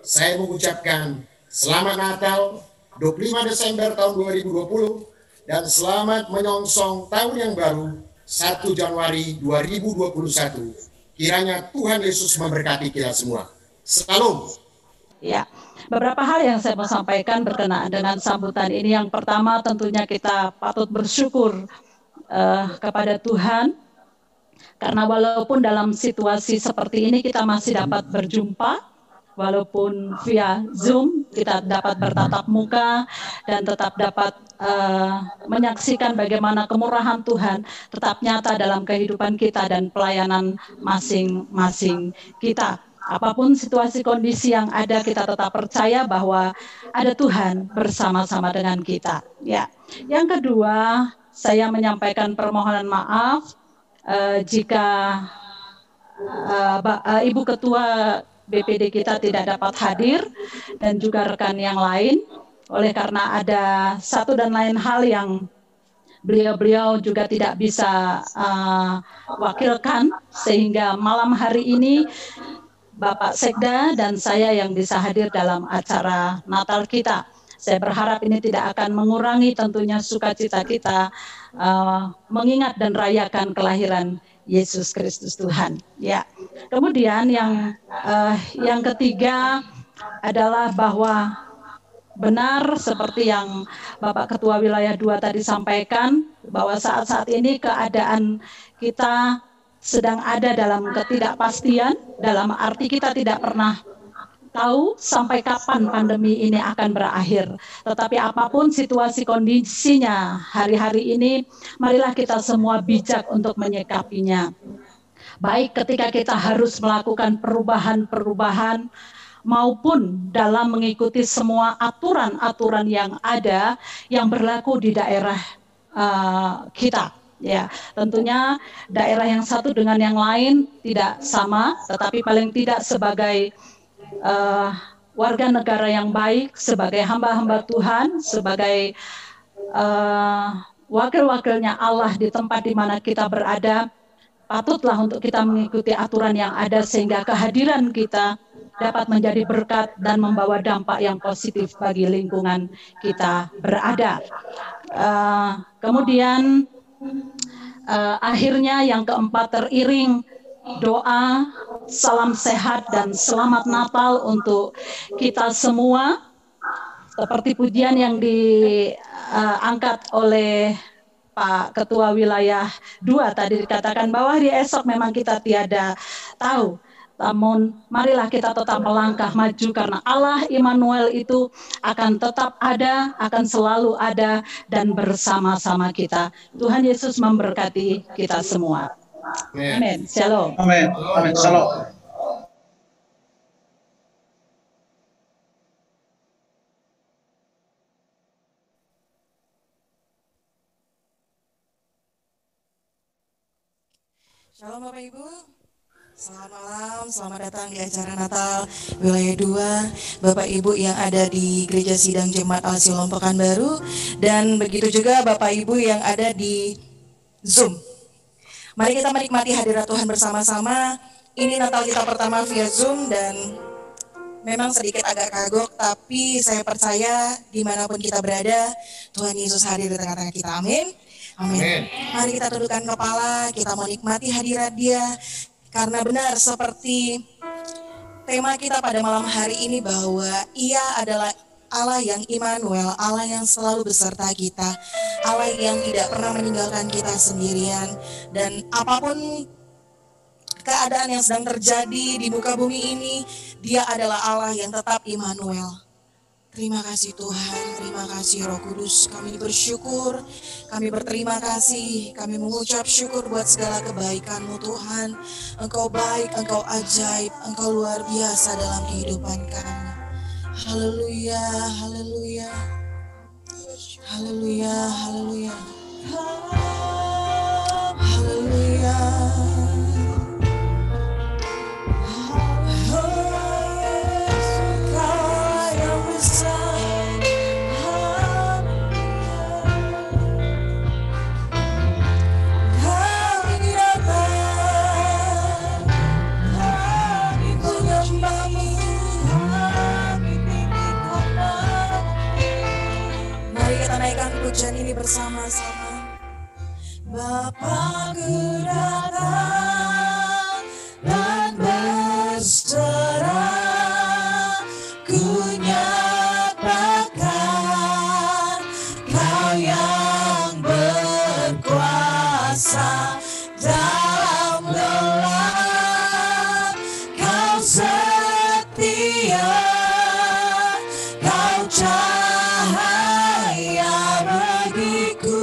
Saya mengucapkan selamat Natal 25 Desember tahun 2020 dan selamat menyongsong tahun yang baru 1 Januari 2021. Kiranya Tuhan Yesus memberkati kita semua. Salam. Ya, beberapa hal yang saya mau sampaikan berkenaan dengan sambutan ini. Yang pertama tentunya kita patut bersyukur kepada Tuhan, karena walaupun dalam situasi seperti ini kita masih dapat berjumpa, walaupun via Zoom kita dapat bertatap muka dan tetap dapat menyaksikan bagaimana kemurahan Tuhan tetap nyata dalam kehidupan kita dan pelayanan masing-masing kita. Apapun situasi kondisi yang ada, kita tetap percaya bahwa ada Tuhan bersama-sama dengan kita. Ya. Yang kedua, saya menyampaikan permohonan maaf jika Ibu Ketua BPD kita tidak dapat hadir dan juga rekan yang lain, oleh karena ada satu dan lain hal yang beliau juga tidak bisa wakilkan, sehingga malam hari ini Bapak Sekda dan saya yang bisa hadir dalam acara Natal kita. Saya berharap ini tidak akan mengurangi tentunya sukacita kita mengingat dan rayakan kelahiran Yesus Kristus Tuhan. Ya. Kemudian yang ketiga adalah bahwa benar seperti yang Bapak Ketua Wilayah 2 tadi sampaikan, bahwa saat-saat ini keadaan kita sedang ada dalam ketidakpastian, dalam arti kita tidak pernah tahu sampai kapan pandemi ini akan berakhir. Tetapi apapun situasi kondisinya hari-hari ini, marilah kita semua bijak untuk menyikapinya. Baik ketika kita harus melakukan perubahan-perubahan, maupun dalam mengikuti semua aturan-aturan yang ada yang berlaku di daerah kita. Ya, tentunya daerah yang satu dengan yang lain tidak sama, tetapi paling tidak sebagai warga negara yang baik, sebagai hamba-hamba Tuhan, sebagai wakil-wakilnya Allah di tempat di mana kita berada, patutlah untuk kita mengikuti aturan yang ada sehingga kehadiran kita dapat menjadi berkat dan membawa dampak yang positif bagi lingkungan kita berada. Kemudian akhirnya yang keempat, teriring doa, salam sehat dan selamat Natal untuk kita semua. Seperti pujian yang diangkat oleh Pak Ketua Wilayah 2 tadi dikatakan bahwa hari esok memang kita tiada tahu. Namun marilah kita tetap melangkah maju karena Allah Immanuel itu akan tetap ada, akan selalu ada dan bersama-sama kita. Tuhan Yesus memberkati kita semua. Amin. Shalom. Amin. Amin. Shalom. Shalom Bapak Ibu. Selamat malam, selamat datang di acara Natal Wilayah 2, Bapak Ibu yang ada di Gereja Sidang Jemaat Al-Silom Pekanbaru, dan begitu juga Bapak Ibu yang ada di Zoom. Mari kita menikmati hadirat Tuhan bersama-sama. Ini Natal kita pertama via Zoom dan memang sedikit agak kagok, tapi saya percaya dimanapun kita berada, Tuhan Yesus hadir di tengah-tengah kita. Amin. Amin. Mari kita tundukkan kepala, kita menikmati hadirat Dia. Karena benar seperti tema kita pada malam hari ini bahwa Ia adalah Allah yang Immanuel, Allah yang selalu beserta kita, Allah yang tidak pernah meninggalkan kita sendirian. Dan apapun keadaan yang sedang terjadi di muka bumi ini, Dia adalah Allah yang tetap Immanuel. Terima kasih Tuhan, terima kasih Roh Kudus, kami bersyukur, kami berterima kasih, kami mengucap syukur buat segala kebaikan-Mu Tuhan. Engkau baik, Engkau ajaib, Engkau luar biasa dalam kehidupan kami. Haleluya, haleluya, haleluya, haleluya, haleluya. bersama-sama. Bapakku datang dan berserah, ku nyatakan Kau yang berkuasa dalam lelah, Kau setia, Kau cahaya bagiku.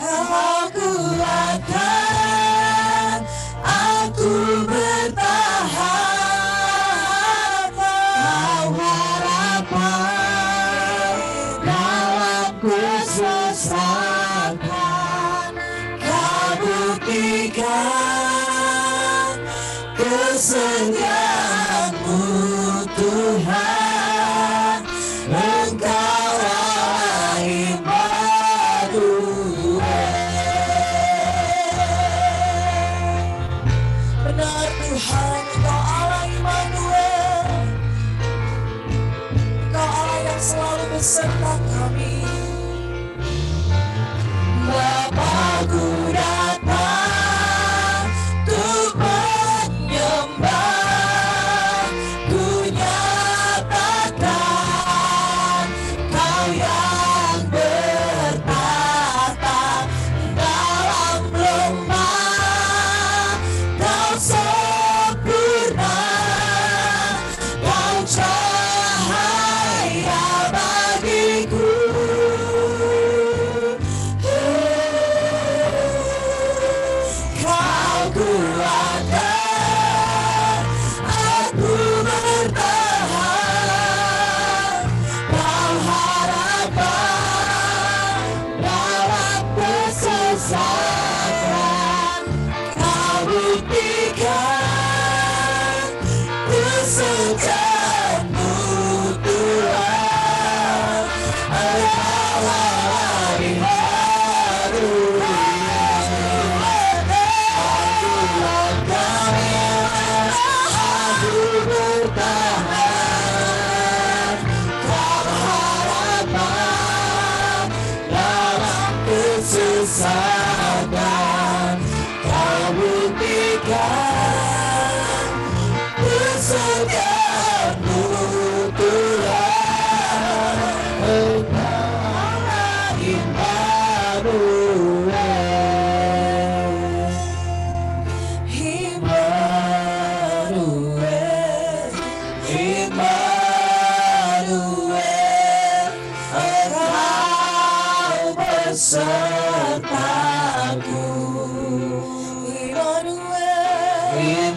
Kau kuatkan aku bertahan, Kau harapan dalam kesesakan, Kau buktikan kesetiaan-Mu Tuhan, Engkau Allah Immanuel. Benar Tuhan, Engkau Allah Immanuel, Engkau Allah yang selalu beserta kami. Bapakku datang untuk menyembah, ku nyatakan Kau yang bertata dalam lembah, Kau sempurna, Kau cahaya bagiku. Kau kuatkan aku bertahan, Kau harapan dalam kesesakan, Kau buktikan kesetiaan-Mu Tuhan, Engkau Allah Immanuel. Aku bertahan, Kau harapan dalam kesesakan, Kau buktikan kesetiaan-Mu Tuhan, Engkau Allah Immanuel. Immanuel, Immanuel, Engkau besertaku. Immanuel,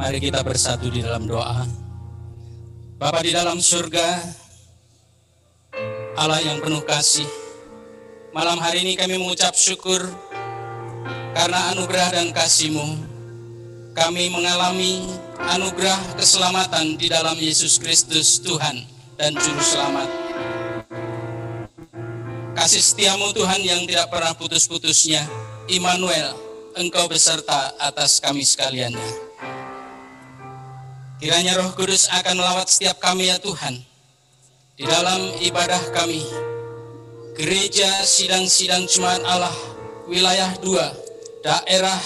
Mari kita bersatu di dalam doa. Bapa di dalam surga, Allah yang penuh kasih, malam hari ini kami mengucap syukur karena anugerah dan kasih-Mu. Kami mengalami anugerah keselamatan di dalam Yesus Kristus Tuhan dan Juru Selamat. Kasih setia-Mu Tuhan yang tidak pernah putus-putusnya, Immanuel, Engkau beserta atas kami sekaliannya. Kiranya Roh Kudus akan melawat setiap kami ya Tuhan, di dalam ibadah kami, Gereja Sidang-Sidang Jemaat Allah, wilayah 2, daerah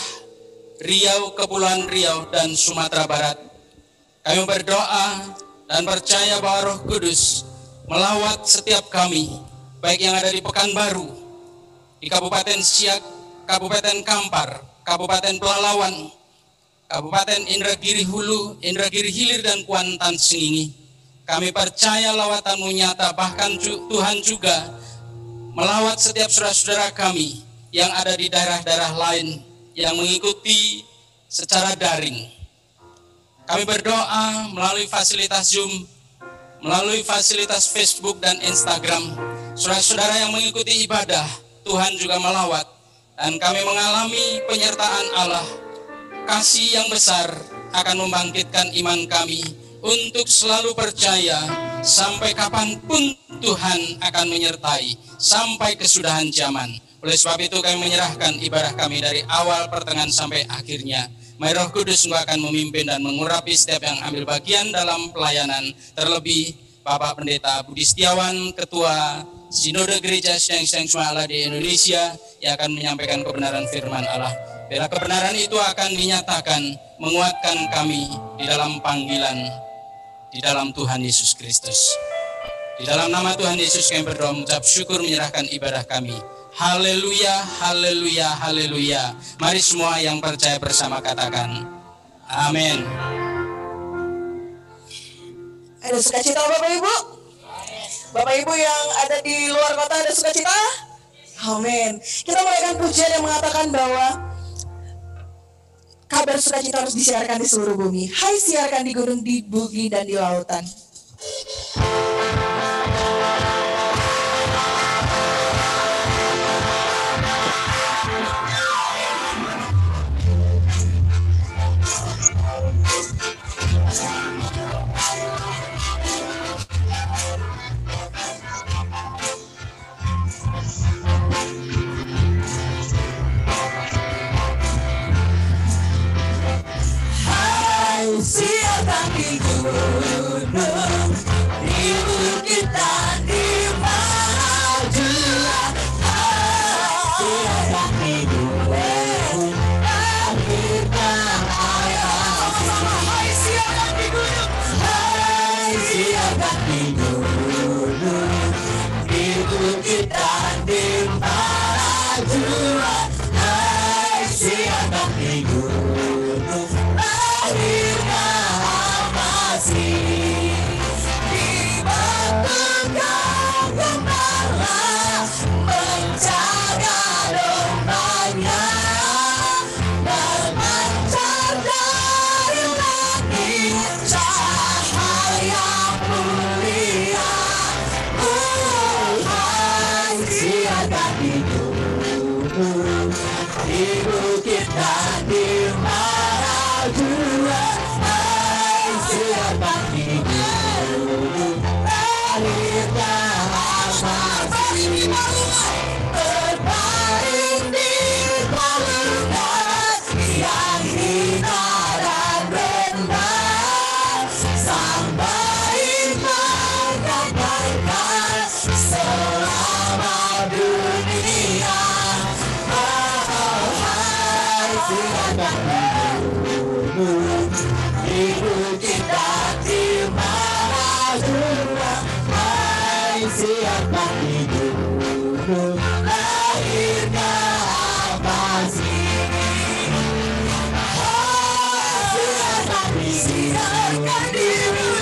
Riau, Kepulauan Riau, dan Sumatera Barat. Kami berdoa dan percaya bahwa Roh Kudus melawat setiap kami, baik yang ada di Pekanbaru, di Kabupaten Siak, Kabupaten Kampar, Kabupaten Pelalawan, Kabupaten Indragiri Hulu, Indragiri Hilir, dan Kuantan Sengingi. Kami percaya lawatan-Mu nyata, bahkan Tuhan juga melawat setiap saudara-saudara kami yang ada di daerah-daerah lain yang mengikuti secara daring. Kami berdoa melalui fasilitas Zoom, melalui fasilitas Facebook dan Instagram. Saudara-saudara yang mengikuti ibadah, Tuhan juga melawat, dan kami mengalami penyertaan Allah. Kasih yang besar akan membangkitkan iman kami untuk selalu percaya sampai kapanpun Tuhan akan menyertai sampai kesudahan zaman. Oleh sebab itu kami menyerahkan ibadah kami dari awal, pertengahan sampai akhirnya. Mari Roh Kudus juga akan memimpin dan mengurapi setiap yang ambil bagian dalam pelayanan. Terlebih Bapak Pendeta Budi Setiawan, Ketua Sinode Gereja Sidang-Sidang Jemaat Allah di Indonesia, yang akan menyampaikan kebenaran firman Allah. Bila kebenaran itu akan dinyatakan, menguatkan kami di dalam panggilan, di dalam Tuhan Yesus Kristus. Di dalam nama Tuhan Yesus kami berdoa, mengucap syukur, menyerahkan ibadah kami. Haleluya, haleluya, haleluya. Mari semua yang percaya bersama katakan, amin. Ada sukacita Bapak Ibu? Bapak Ibu yang ada di luar kota ada sukacita? Amin. Kita mulaikan pujian yang mengatakan bahwa kabar sukacita harus disiarkan di seluruh bumi. Hai, siarkan di gunung, di bukit dan di lautan. Siarkan di gunung, di bukit dan di majulah. Siarkan di gunung, lahirkan ayat. Hai, siarkan di gunung. Hai, siarkan di gunung, di bukit dan di majulah. Hai, siarkan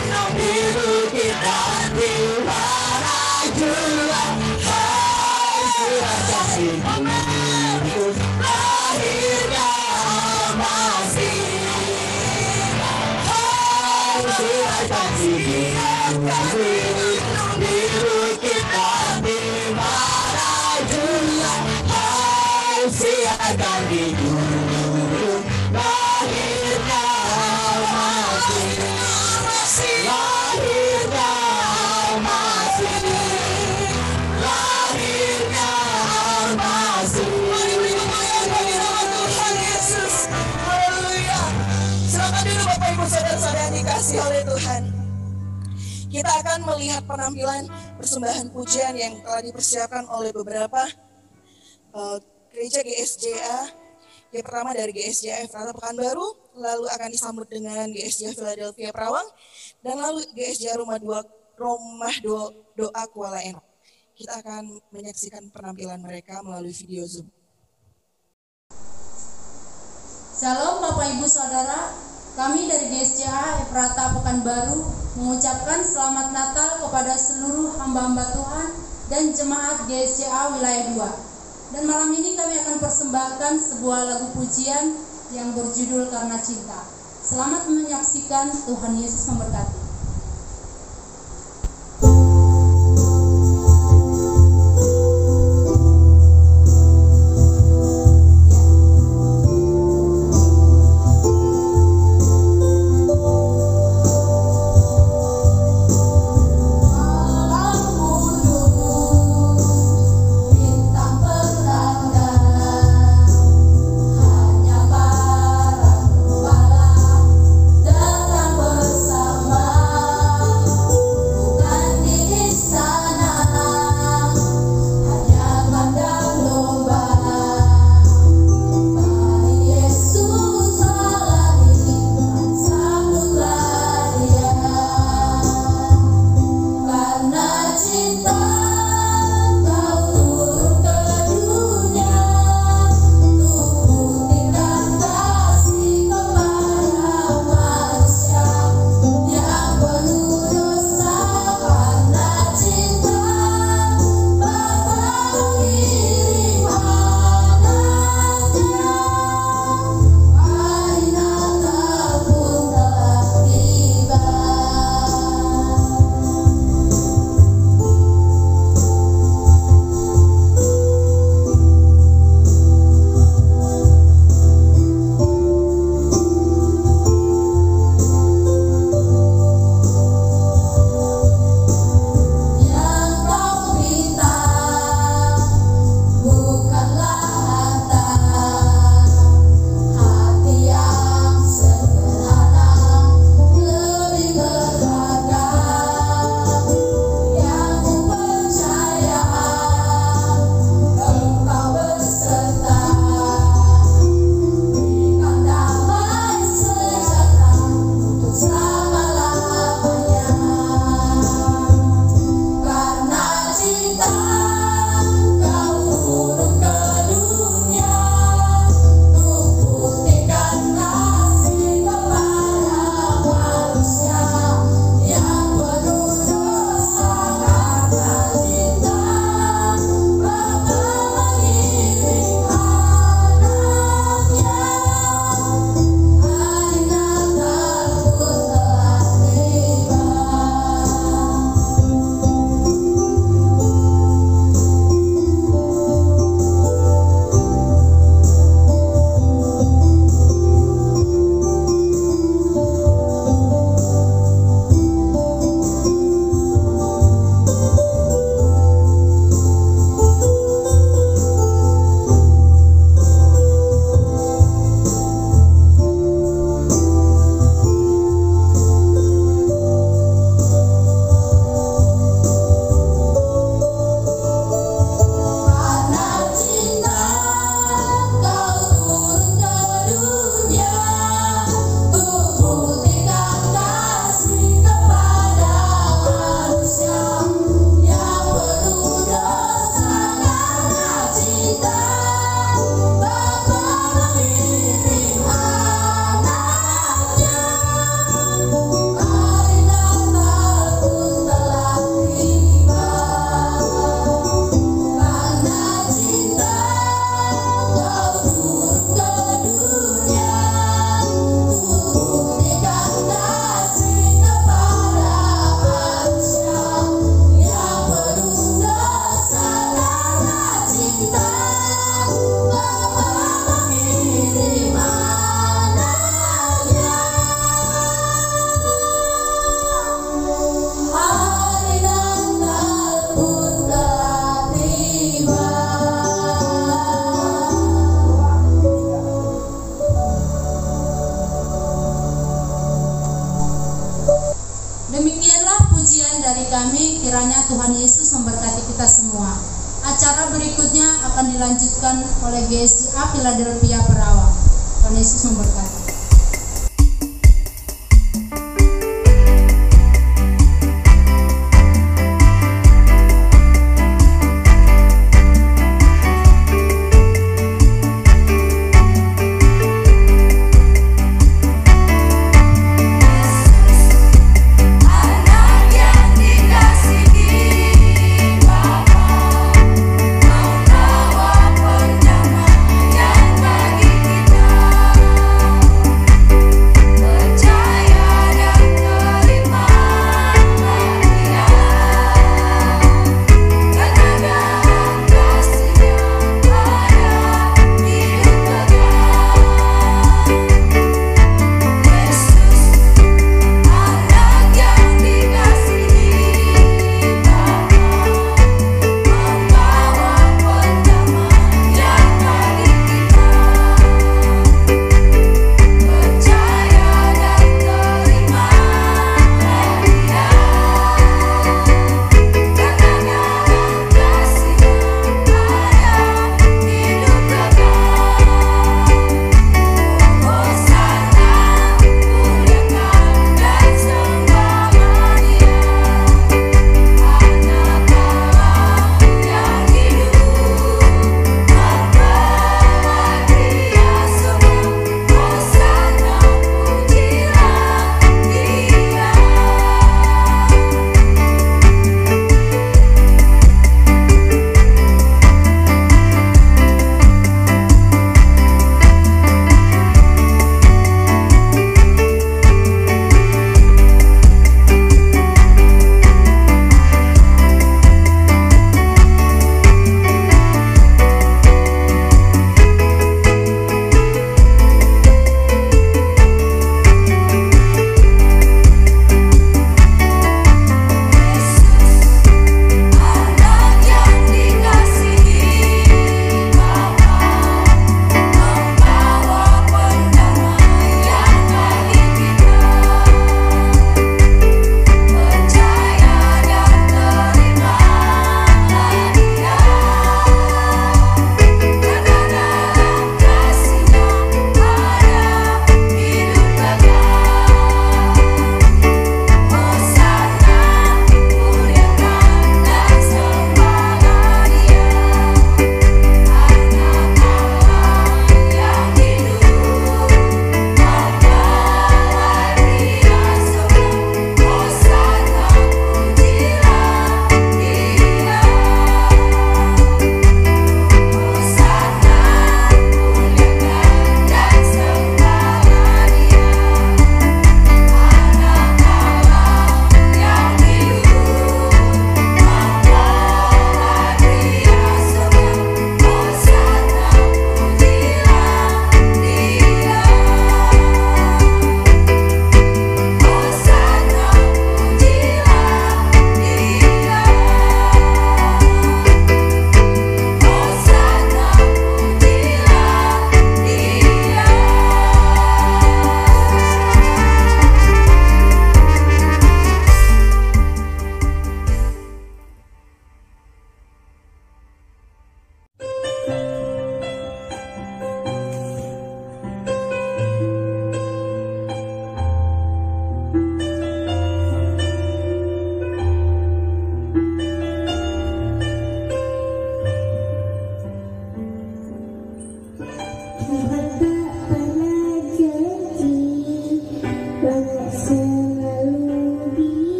di gunung, oleh Tuhan. Kita akan melihat penampilan persembahan pujian yang telah dipersiapkan oleh beberapa gereja GSJA. Yang pertama dari GSJA Efrata Pekanbaru, lalu akan disambut dengan GSJA Philadelphia Perawang, dan lalu GSJA Rumah Doa Kuala Enok. Kita akan menyaksikan penampilan mereka melalui video Zoom. Shalom Bapak Ibu Saudara, kami dari GSJA Efrata Pekanbaru mengucapkan selamat Natal kepada seluruh hamba-hamba Tuhan dan jemaat GSJA Wilayah 2. Dan malam ini kami akan persembahkan sebuah lagu pujian yang berjudul Karena Cinta. Selamat menyaksikan, Tuhan Yesus memberkati. kiranya Tuhan Yesus memberkati kita semua. Acara berikutnya akan dilanjutkan oleh GSJA Philadelphia Perawang. Tuhan Yesus memberkati.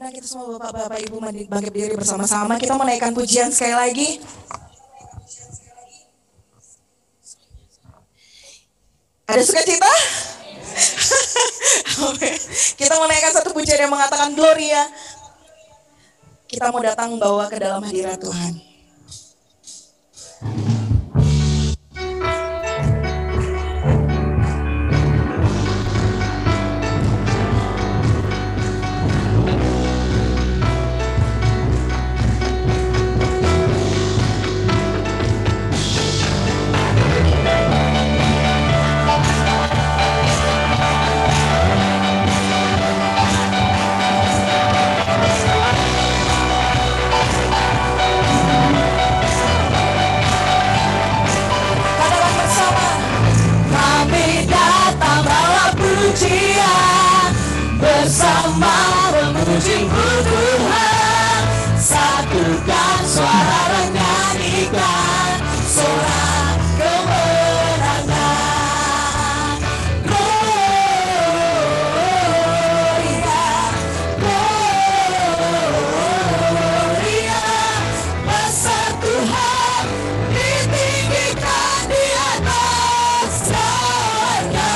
undang kita semua Bapak Ibu bangkit berdiri bersama-sama. Kita menaikkan pujian sekali lagi. Ada sukacita? Kita menaikkan satu pujian yang mengatakan Gloria. Kita mau datang bawa ke dalam hadirat Tuhan. Bersama memuji Tuhan, satukan suara dan nyanyikan sorak kemenangan. Gloria, Gloria, besar Tuhan, ditinggikan di atas segala.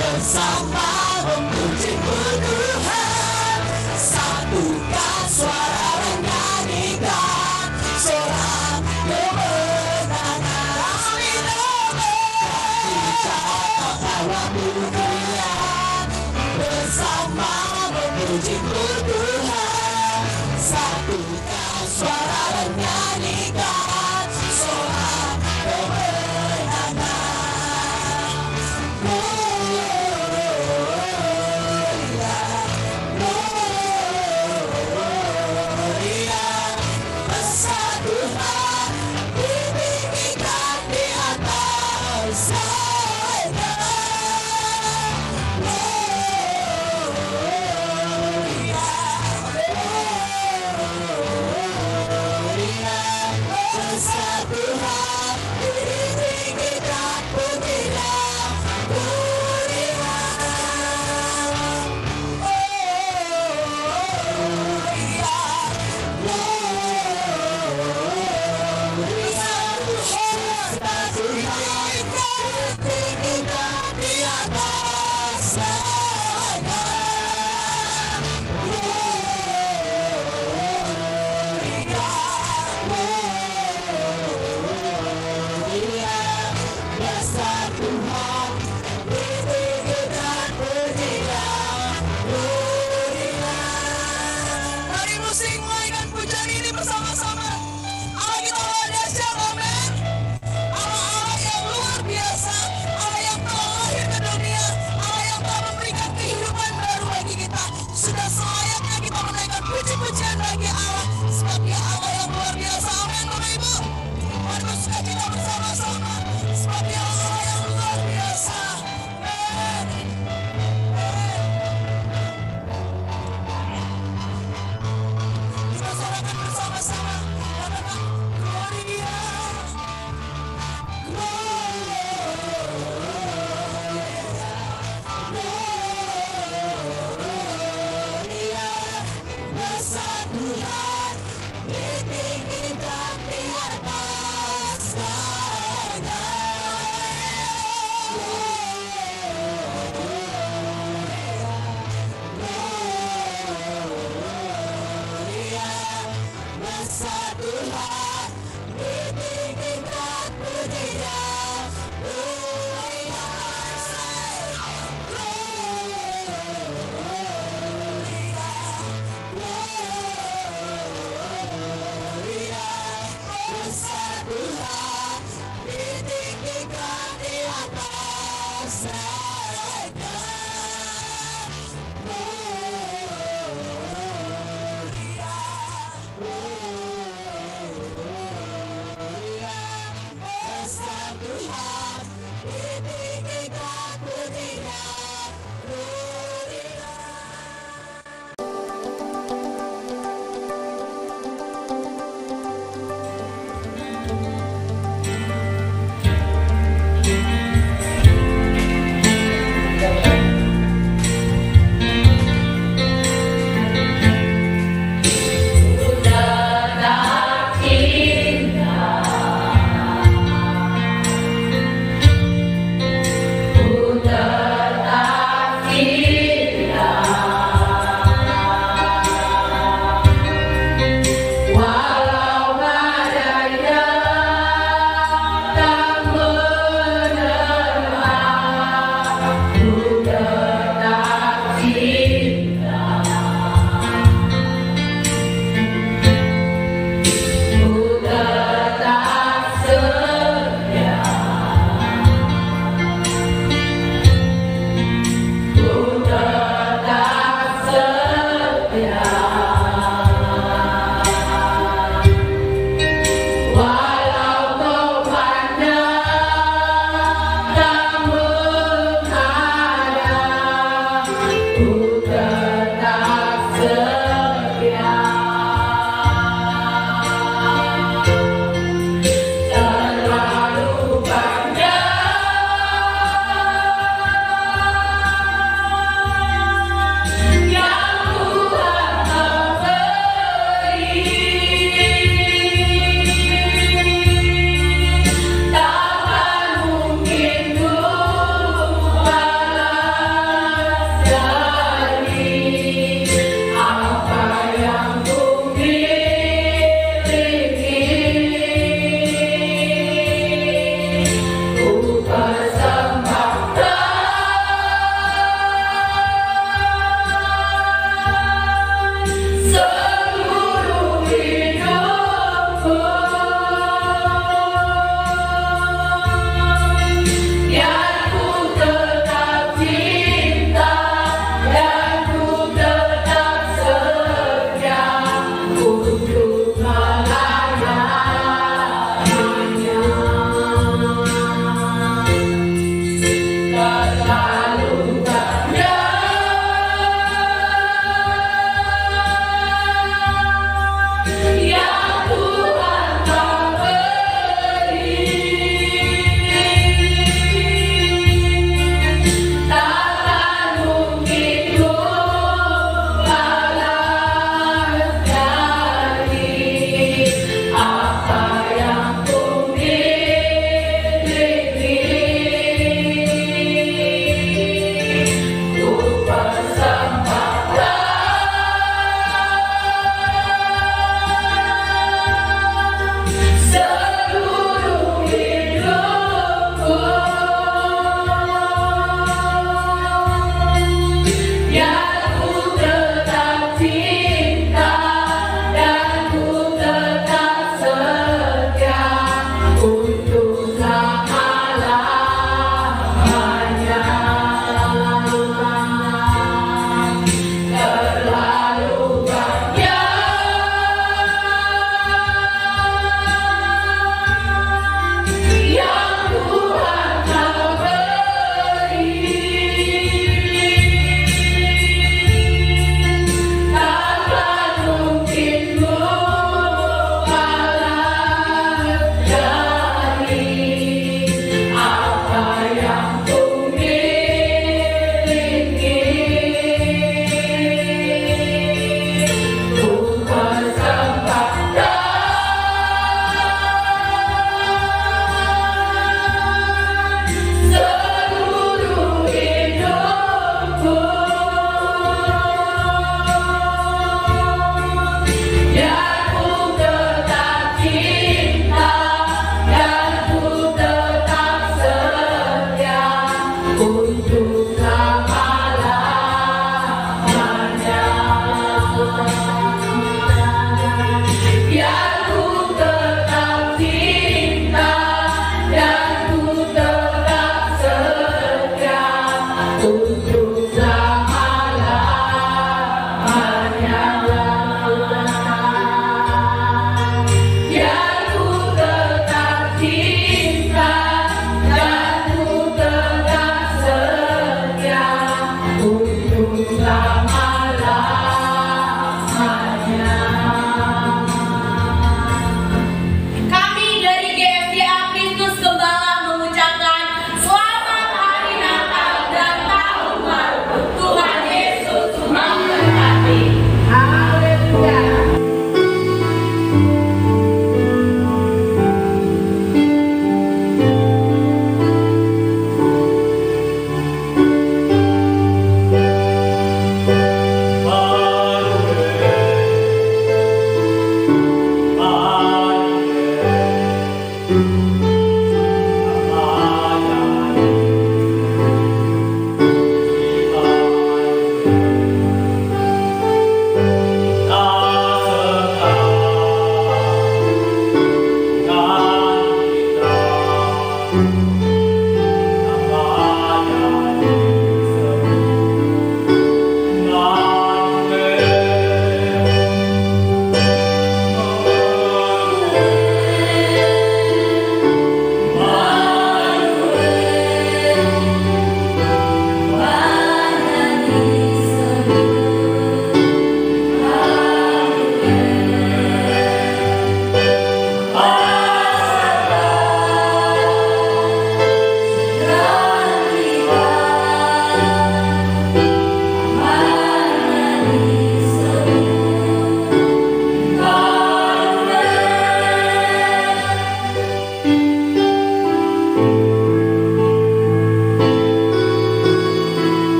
Bersama memuji Tuhan, satukan suara dan nyanyikan sorak kemenangan. Kita bawa pujian, bersama memuji Tuhan, satukan suara dan nyanyikan sorak kemenangan. Puji-pujian bagi Allah, sebab Dia Allah yang luar biasa. Amin, Bapak Ibu. Mari bersukacita bersama-sama, sebab Dia Allah yang luar biasa. Amin. Kita sorakan bersama-sama. Katakan Gloria, besar Tuhan, ditinggikan di atas segala. Gloria, besar Tuhan, ditinggikan pujinya. Besar Tuhan, ditinggikan di atas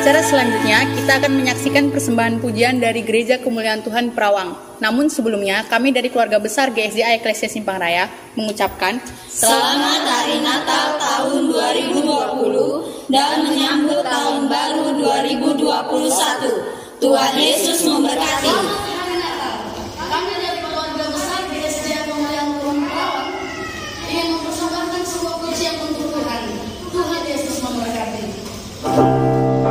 Acara selanjutnya kita akan menyaksikan persembahan pujian dari Gereja Kemuliaan Tuhan Perawang. Namun sebelumnya kami dari keluarga besar GSJA Eklesia Simpang Raya mengucapkan Selamat Hari Natal tahun 2020 dan menyambut tahun baru 2021. Tuhan Yesus memberkati. Kami dari keluarga besar GSJA Kemuliaan Tuhan Perawang ingin mempersembahkan sebuah pujian untuk Tuhan. Tuhan Yesus memberkati. Punya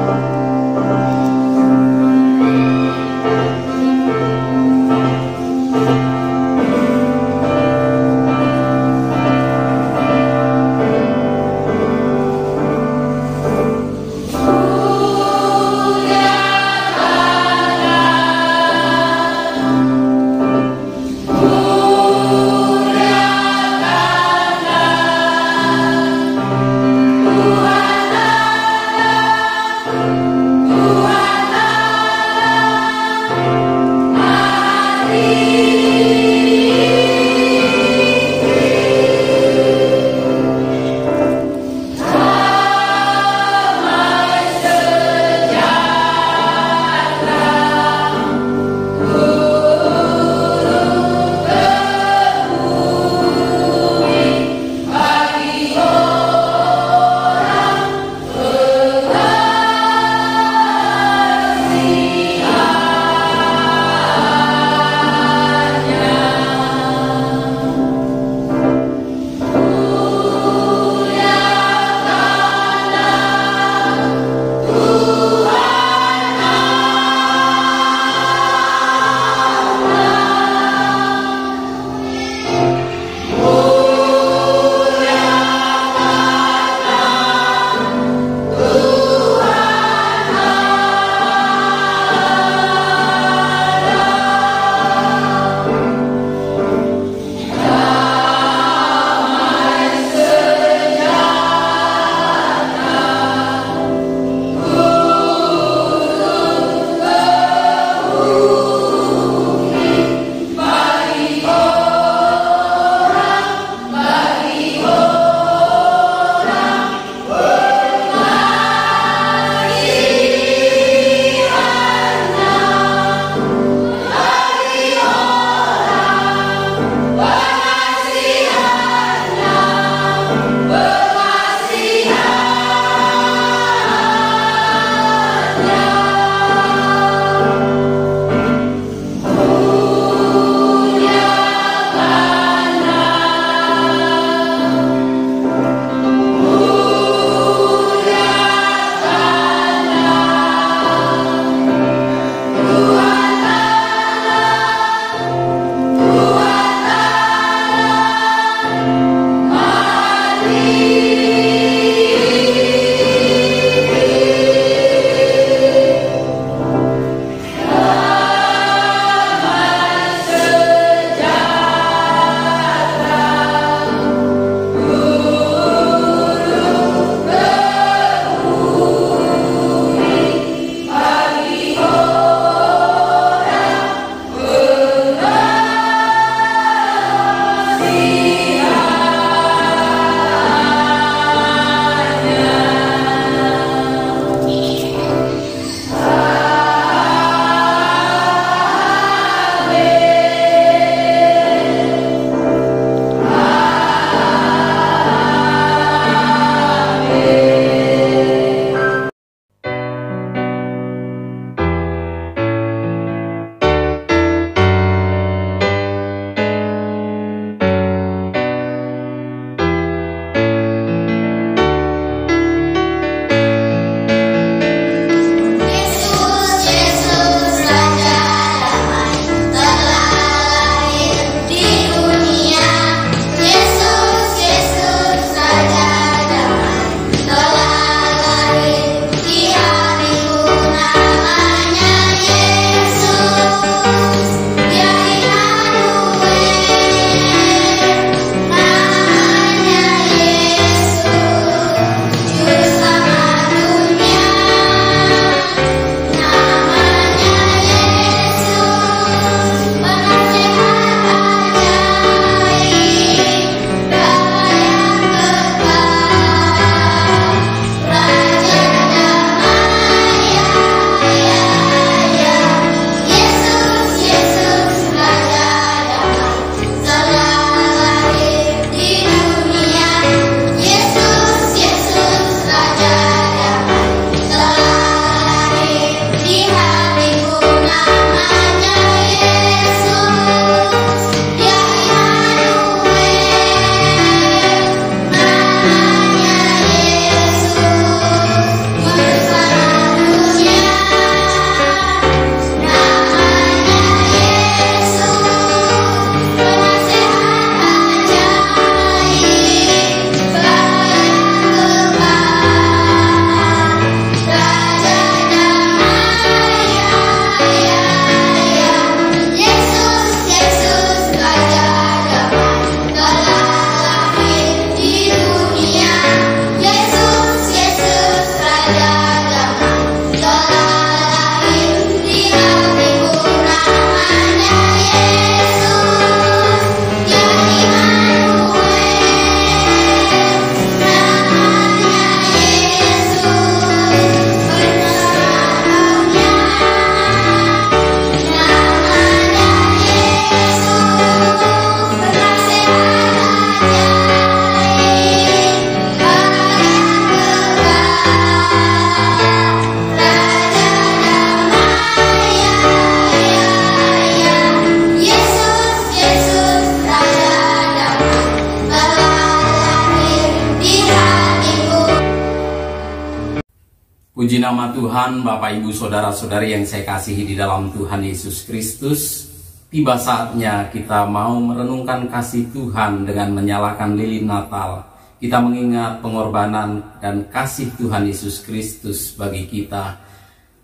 Puji nama Tuhan, Bapak Ibu Saudara-saudari yang saya kasihi di dalam Tuhan Yesus Kristus. Tiba saatnya kita mau merenungkan kasih Tuhan dengan menyalakan lilin Natal. Kita mengingat pengorbanan dan kasih Tuhan Yesus Kristus bagi kita.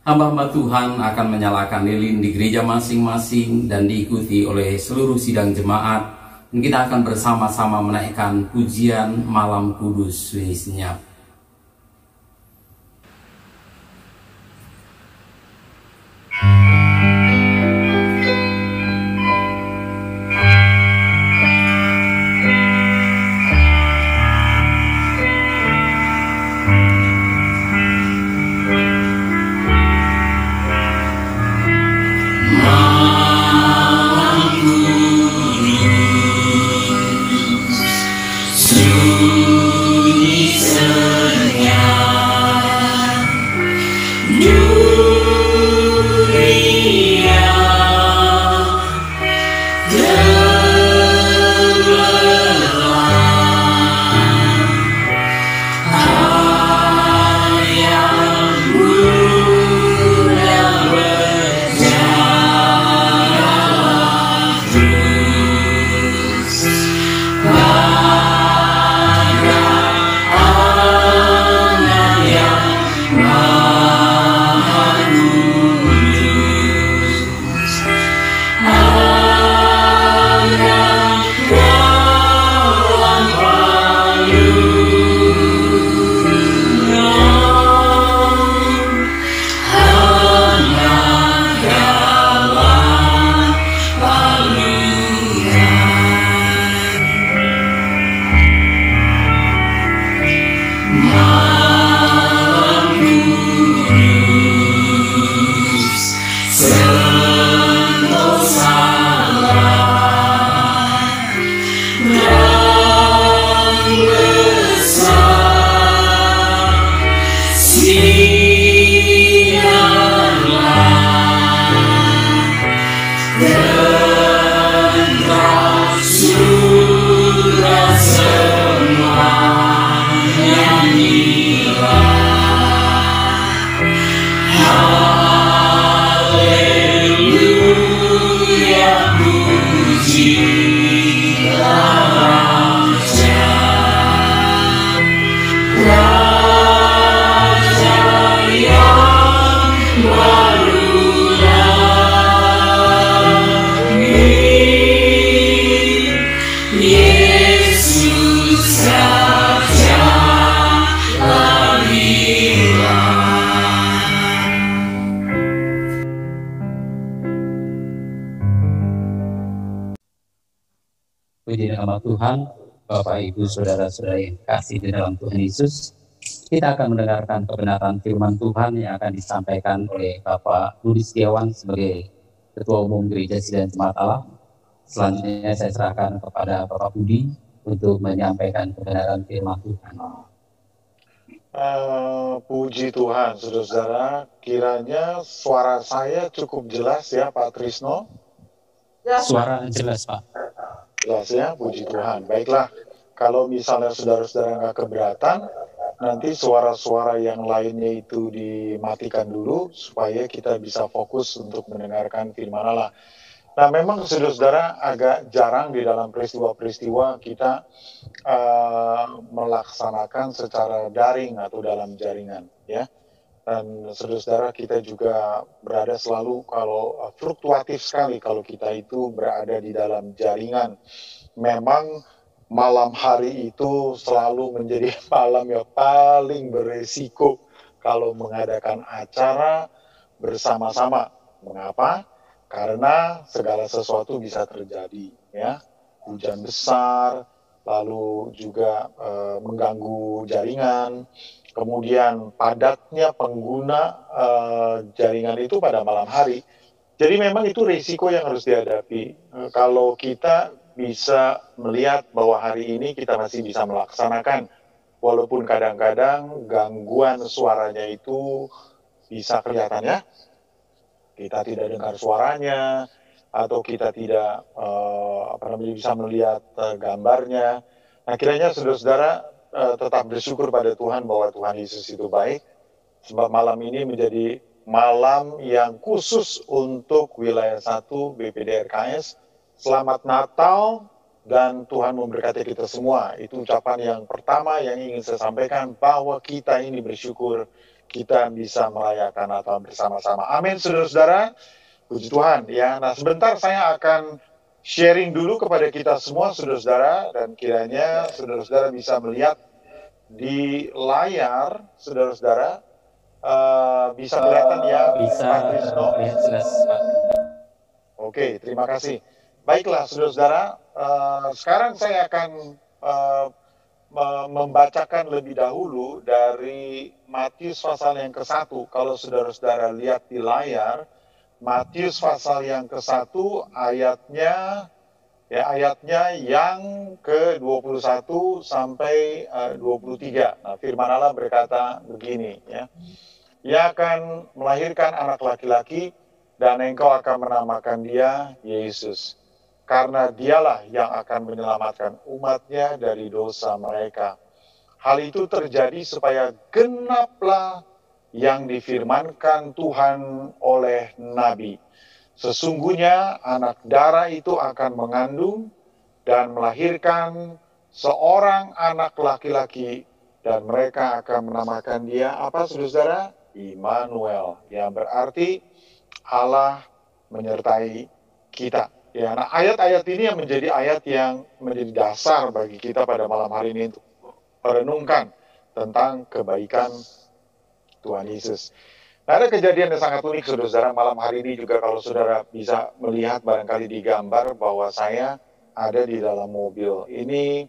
Hamba-hamba Tuhan akan menyalakan lilin di gereja masing-masing dan diikuti oleh seluruh sidang jemaat. Dan kita akan bersama-sama menaikkan pujian Malam Kudus Sunyi Senyap. Puji nama Tuhan, Bapak Ibu Saudara-saudara yang kasih di dalam Tuhan Yesus. Kita akan mendengarkan kebenaran firman Tuhan yang akan disampaikan oleh Bapak Budi Setiawan sebagai Ketua Umum Gereja Sidang Jemaat Allah. Selanjutnya saya serahkan kepada Bapak Budi untuk menyampaikan kebenaran firman Tuhan. Puji Tuhan, saudara-saudara. Kiranya suara saya cukup jelas ya, Pak Trisno. Suara jelas, Pak. Jelas ya, puji Tuhan. Baiklah, kalau misalnya saudara-saudara nggak keberatan, nanti suara-suara yang lainnya itu dimatikan dulu supaya kita bisa fokus untuk mendengarkan firman Allah. Nah, memang saudara-saudara agak jarang di dalam peristiwa-peristiwa kita melaksanakan secara daring atau dalam jaringan, ya. Dan saudara-saudara kita juga berada selalu kalau fluktuatif sekali kalau kita itu berada di dalam jaringan. Memang malam hari itu selalu menjadi malam yang paling beresiko kalau mengadakan acara bersama-sama. Mengapa? Karena segala sesuatu bisa terjadi, ya. Hujan besar, lalu juga mengganggu jaringan. Kemudian padatnya pengguna jaringan itu pada malam hari. Jadi memang itu risiko yang harus dihadapi. Kalau kita bisa melihat bahwa hari ini kita masih bisa melaksanakan, walaupun kadang-kadang gangguan suaranya itu bisa kelihatan ya. Kita tidak dengar suaranya, atau kita tidak bisa melihat gambarnya. Nah, kiranya saudara-saudara tetap bersyukur pada Tuhan bahwa Tuhan Yesus itu baik. sebab malam ini menjadi malam yang khusus untuk wilayah 1 BPD RKS. Selamat Natal dan Tuhan memberkati kita semua. Itu ucapan yang pertama yang ingin saya sampaikan, bahwa kita ini bersyukur kita bisa merayakan Natal bersama-sama. Amin, saudara-saudara. Puji Tuhan ya. Nah, sebentar saya akan sharing dulu kepada kita semua, saudara-saudara, dan kiranya saudara-saudara bisa melihat di layar, saudara-saudara, bisa kelihatan ya, Bisa Pak Krisno? lihat jelas, Pak. Oke, terima kasih. Baiklah, saudara-saudara, sekarang saya akan membacakan lebih dahulu dari Matius pasal yang ke-1. Kalau saudara-saudara lihat di layar, Matius pasal yang ke-1 ayatnya yang ke-21 sampai 23. Nah, firman Allah berkata begini ya. Ia akan melahirkan anak laki-laki dan engkau akan menamakan dia Yesus. Karena dialah yang akan menyelamatkan umatnya dari dosa mereka. Hal itu terjadi supaya genaplah yang difirmankan Tuhan oleh Nabi. Sesungguhnya anak darah itu akan mengandung dan melahirkan seorang anak laki-laki, dan mereka akan menamakan dia apa, saudara-saudara? Immanuel, yang berarti Allah menyertai kita. Ya, nah ayat-ayat ini yang menjadi ayat yang menjadi dasar bagi kita pada malam hari ini untuk merenungkan tentang kebaikan Tuhan Yesus. Nah, ada kejadian yang sangat unik, saudara-saudara, malam hari ini juga. Kalau saudara bisa melihat barangkali di gambar bahwa saya ada di dalam mobil. Ini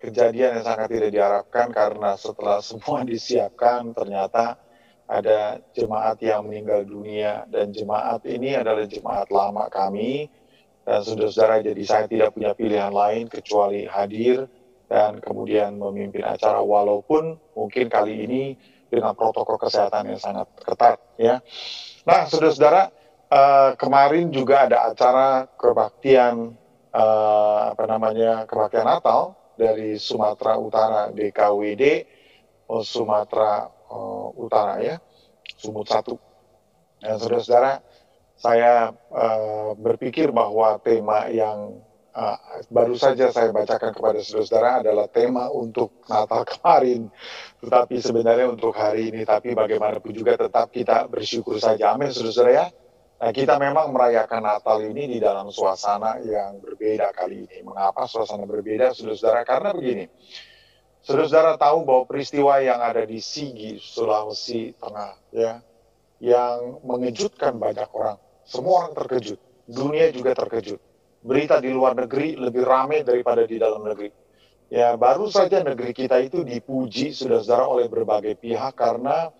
kejadian yang sangat tidak diharapkan, karena setelah semua disiapkan ternyata ada jemaat yang meninggal dunia, dan jemaat ini adalah jemaat lama kami. Dan saudara-saudara, jadi saya tidak punya pilihan lain kecuali hadir dan kemudian memimpin acara, walaupun mungkin kali ini dengan protokol kesehatan yang sangat ketat ya. Nah, saudara-saudara, kemarin juga ada acara kebaktian kebaktian Natal dari Sumatera Utara, DKWD Sumatera Utara ya, Sumut 1. Dan saudara-saudara, saya berpikir bahwa tema yang baru saja saya bacakan kepada saudara-saudara adalah tema untuk Natal kemarin, tetapi sebenarnya untuk hari ini. Tapi bagaimanapun juga tetap kita bersyukur saja. Amin, saudara-saudara ya. Nah, kita memang merayakan Natal ini di dalam suasana yang berbeda kali ini. Mengapa suasana berbeda, saudara-saudara? Karena begini, saudara-saudara tahu bahwa peristiwa yang ada di Sigi, Sulawesi Tengah ya, yang mengejutkan banyak orang. Semua orang terkejut, dunia juga terkejut. Berita di luar negeri lebih ramai daripada di dalam negeri. Ya, baru saja negeri kita itu dipuji, saudara-saudara, oleh berbagai pihak karena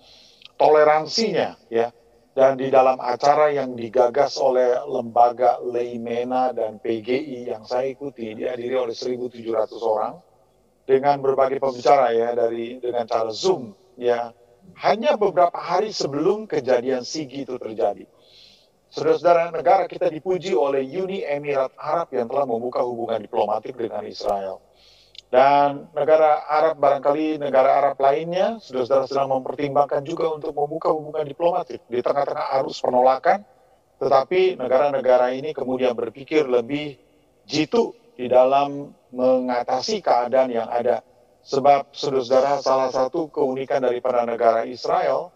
toleransinya, ya. Dan di dalam acara yang digagas oleh lembaga Leimena dan PGI yang saya ikuti, dihadiri oleh 1.700 orang dengan berbagai pembicara ya, dengan cara Zoom, ya. Hanya beberapa hari sebelum kejadian Sigi itu terjadi. Saudara-saudara, negara kita dipuji oleh Uni Emirat Arab yang telah membuka hubungan diplomatik dengan Israel. Dan negara Arab, barangkali negara Arab lainnya, saudara-saudara sedang mempertimbangkan juga untuk membuka hubungan diplomatik di tengah-tengah arus penolakan. Tetapi negara-negara ini kemudian berpikir lebih jitu di dalam mengatasi keadaan yang ada. Sebab saudara-saudara, salah satu keunikan daripada negara Israel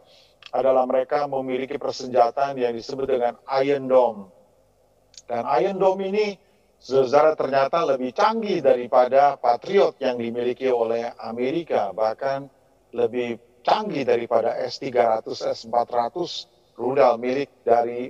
adalah mereka memiliki persenjataan yang disebut dengan Iron Dome. Dan Iron Dome ini, saudara, ternyata lebih canggih daripada Patriot yang dimiliki oleh Amerika, bahkan lebih canggih daripada S-300, S-400 rudal milik dari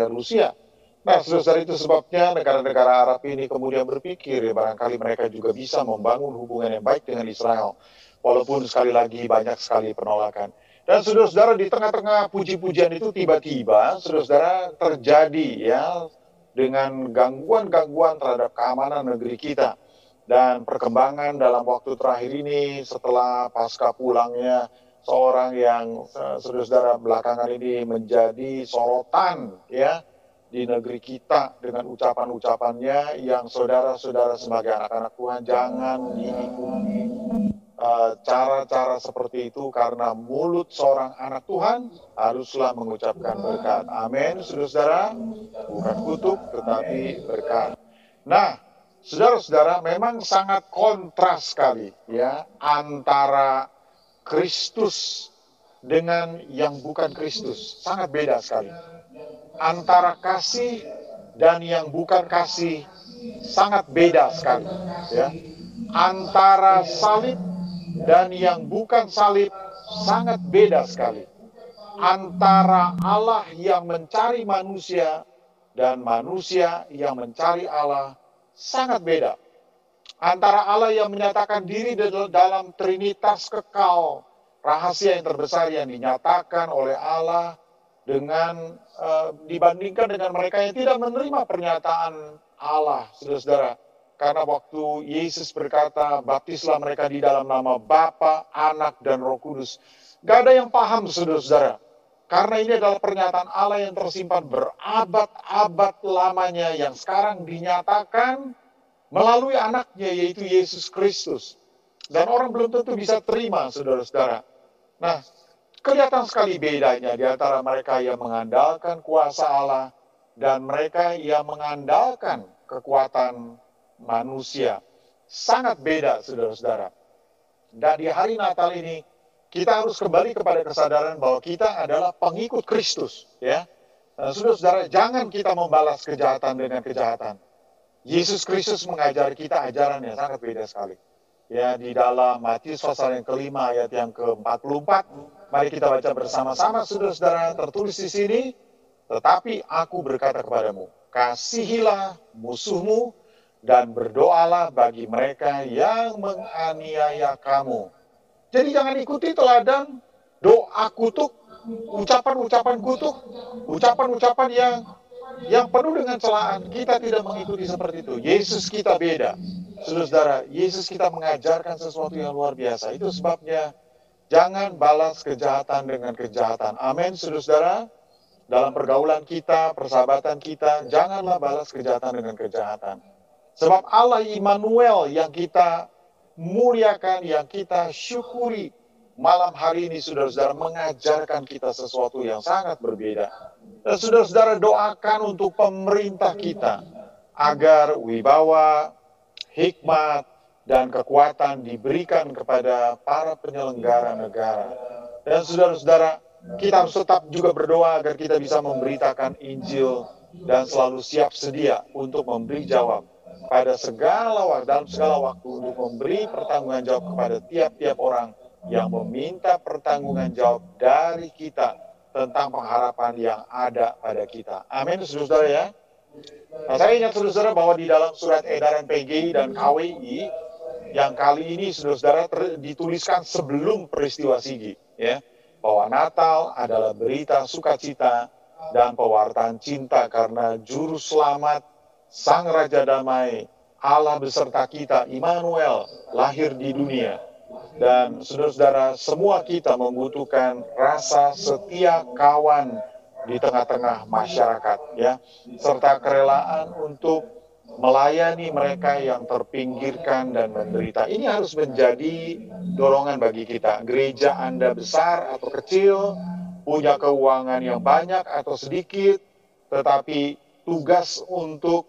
Rusia. Nah, saudara, itu sebabnya negara-negara Arab ini kemudian berpikir, ya, barangkali mereka juga bisa membangun hubungan yang baik dengan Israel, walaupun sekali lagi banyak sekali penolakan. Dan saudara-saudara, di tengah-tengah puji-pujian itu tiba-tiba, saudara-saudara, terjadi ya, dengan gangguan-gangguan terhadap keamanan negeri kita. Dan perkembangan dalam waktu terakhir ini, setelah pasca pulangnya seorang yang saudara-saudara belakangan ini menjadi sorotan ya di negeri kita dengan ucapan-ucapannya yang saudara-saudara sebagai anak-anak Tuhan jangan diikuti. cara-cara seperti itu karena mulut seorang anak Tuhan haruslah mengucapkan berkat. Amin, saudara-saudara. Bukan kutuk, tetapi berkat. Nah, saudara-saudara, memang sangat kontras sekali ya antara Kristus dengan yang bukan Kristus. Sangat beda sekali. Antara kasih dan yang bukan kasih sangat beda sekali ya. Antara salib dan yang bukan salib sangat beda sekali. Antara Allah yang mencari manusia dan manusia yang mencari Allah sangat beda. Antara Allah yang menyatakan diri dalam Trinitas kekal, rahasia yang terbesar yang dinyatakan oleh Allah, dengan dibandingkan dengan mereka yang tidak menerima pernyataan Allah, saudara-saudara. Karena waktu Yesus berkata, baptislah mereka di dalam nama Bapa, Anak, dan Roh Kudus. Gak ada yang paham, saudara-saudara. Karena ini adalah pernyataan Allah yang tersimpan berabad-abad lamanya, yang sekarang dinyatakan melalui anaknya, yaitu Yesus Kristus. Dan orang belum tentu bisa terima, saudara-saudara. Nah, kelihatan sekali bedanya di antara mereka yang mengandalkan kuasa Allah dan mereka yang mengandalkan kekuatan manusia. Sangat beda, saudara-saudara. Dan di hari Natal ini, kita harus kembali kepada kesadaran bahwa kita adalah pengikut Kristus. Ya, saudara-saudara, jangan kita membalas kejahatan dengan kejahatan. Yesus Kristus mengajari kita ajaran yang sangat beda sekali. Ya, di dalam Matius pasal yang kelima ayat yang ke-44, mari kita baca bersama-sama, saudara-saudara, tertulis di sini, tetapi aku berkata kepadamu, kasihilah musuhmu, dan berdoalah bagi mereka yang menganiaya kamu. Jadi jangan ikuti teladan doa kutuk, ucapan-ucapan kutuk, ucapan-ucapan yang penuh dengan celaan. Kita tidak mengikuti seperti itu. Yesus kita beda. Saudara-saudara, Yesus kita mengajarkan sesuatu yang luar biasa. Itu sebabnya jangan balas kejahatan dengan kejahatan. Amin, saudara-saudara. Dalam pergaulan kita, persahabatan kita, janganlah balas kejahatan dengan kejahatan. Sebab Allah Immanuel yang kita muliakan, yang kita syukuri malam hari ini, saudara-saudara, mengajarkan kita sesuatu yang sangat berbeda. Dan saudara-saudara, doakan untuk pemerintah kita, agar wibawa, hikmat, dan kekuatan diberikan kepada para penyelenggara negara. Dan saudara-saudara, kita harus tetap juga berdoa agar kita bisa memberitakan Injil dan selalu siap sedia untuk memberi jawab pada dalam segala waktu, untuk memberi pertanggungan jawab kepada tiap-tiap orang yang meminta pertanggungan jawab dari kita tentang pengharapan yang ada pada kita. Amin, saudara-saudara ya. Nah, saya ingat saudara-saudara bahwa di dalam surat edaran PGI dan KWI yang kali ini saudara-saudara dituliskan sebelum peristiwa Sigi, ya, bahwa Natal adalah berita sukacita dan pewartaan cinta karena Juru Selamat, Sang Raja Damai, Allah beserta kita, Immanuel, lahir di dunia. Dan saudara-saudara, semua kita membutuhkan rasa setia kawan di tengah-tengah masyarakat, ya, serta kerelaan untuk melayani mereka yang terpinggirkan dan menderita. Ini harus menjadi dorongan bagi kita. Gereja Anda besar atau kecil, punya keuangan yang banyak atau sedikit, tetapi tugas untuk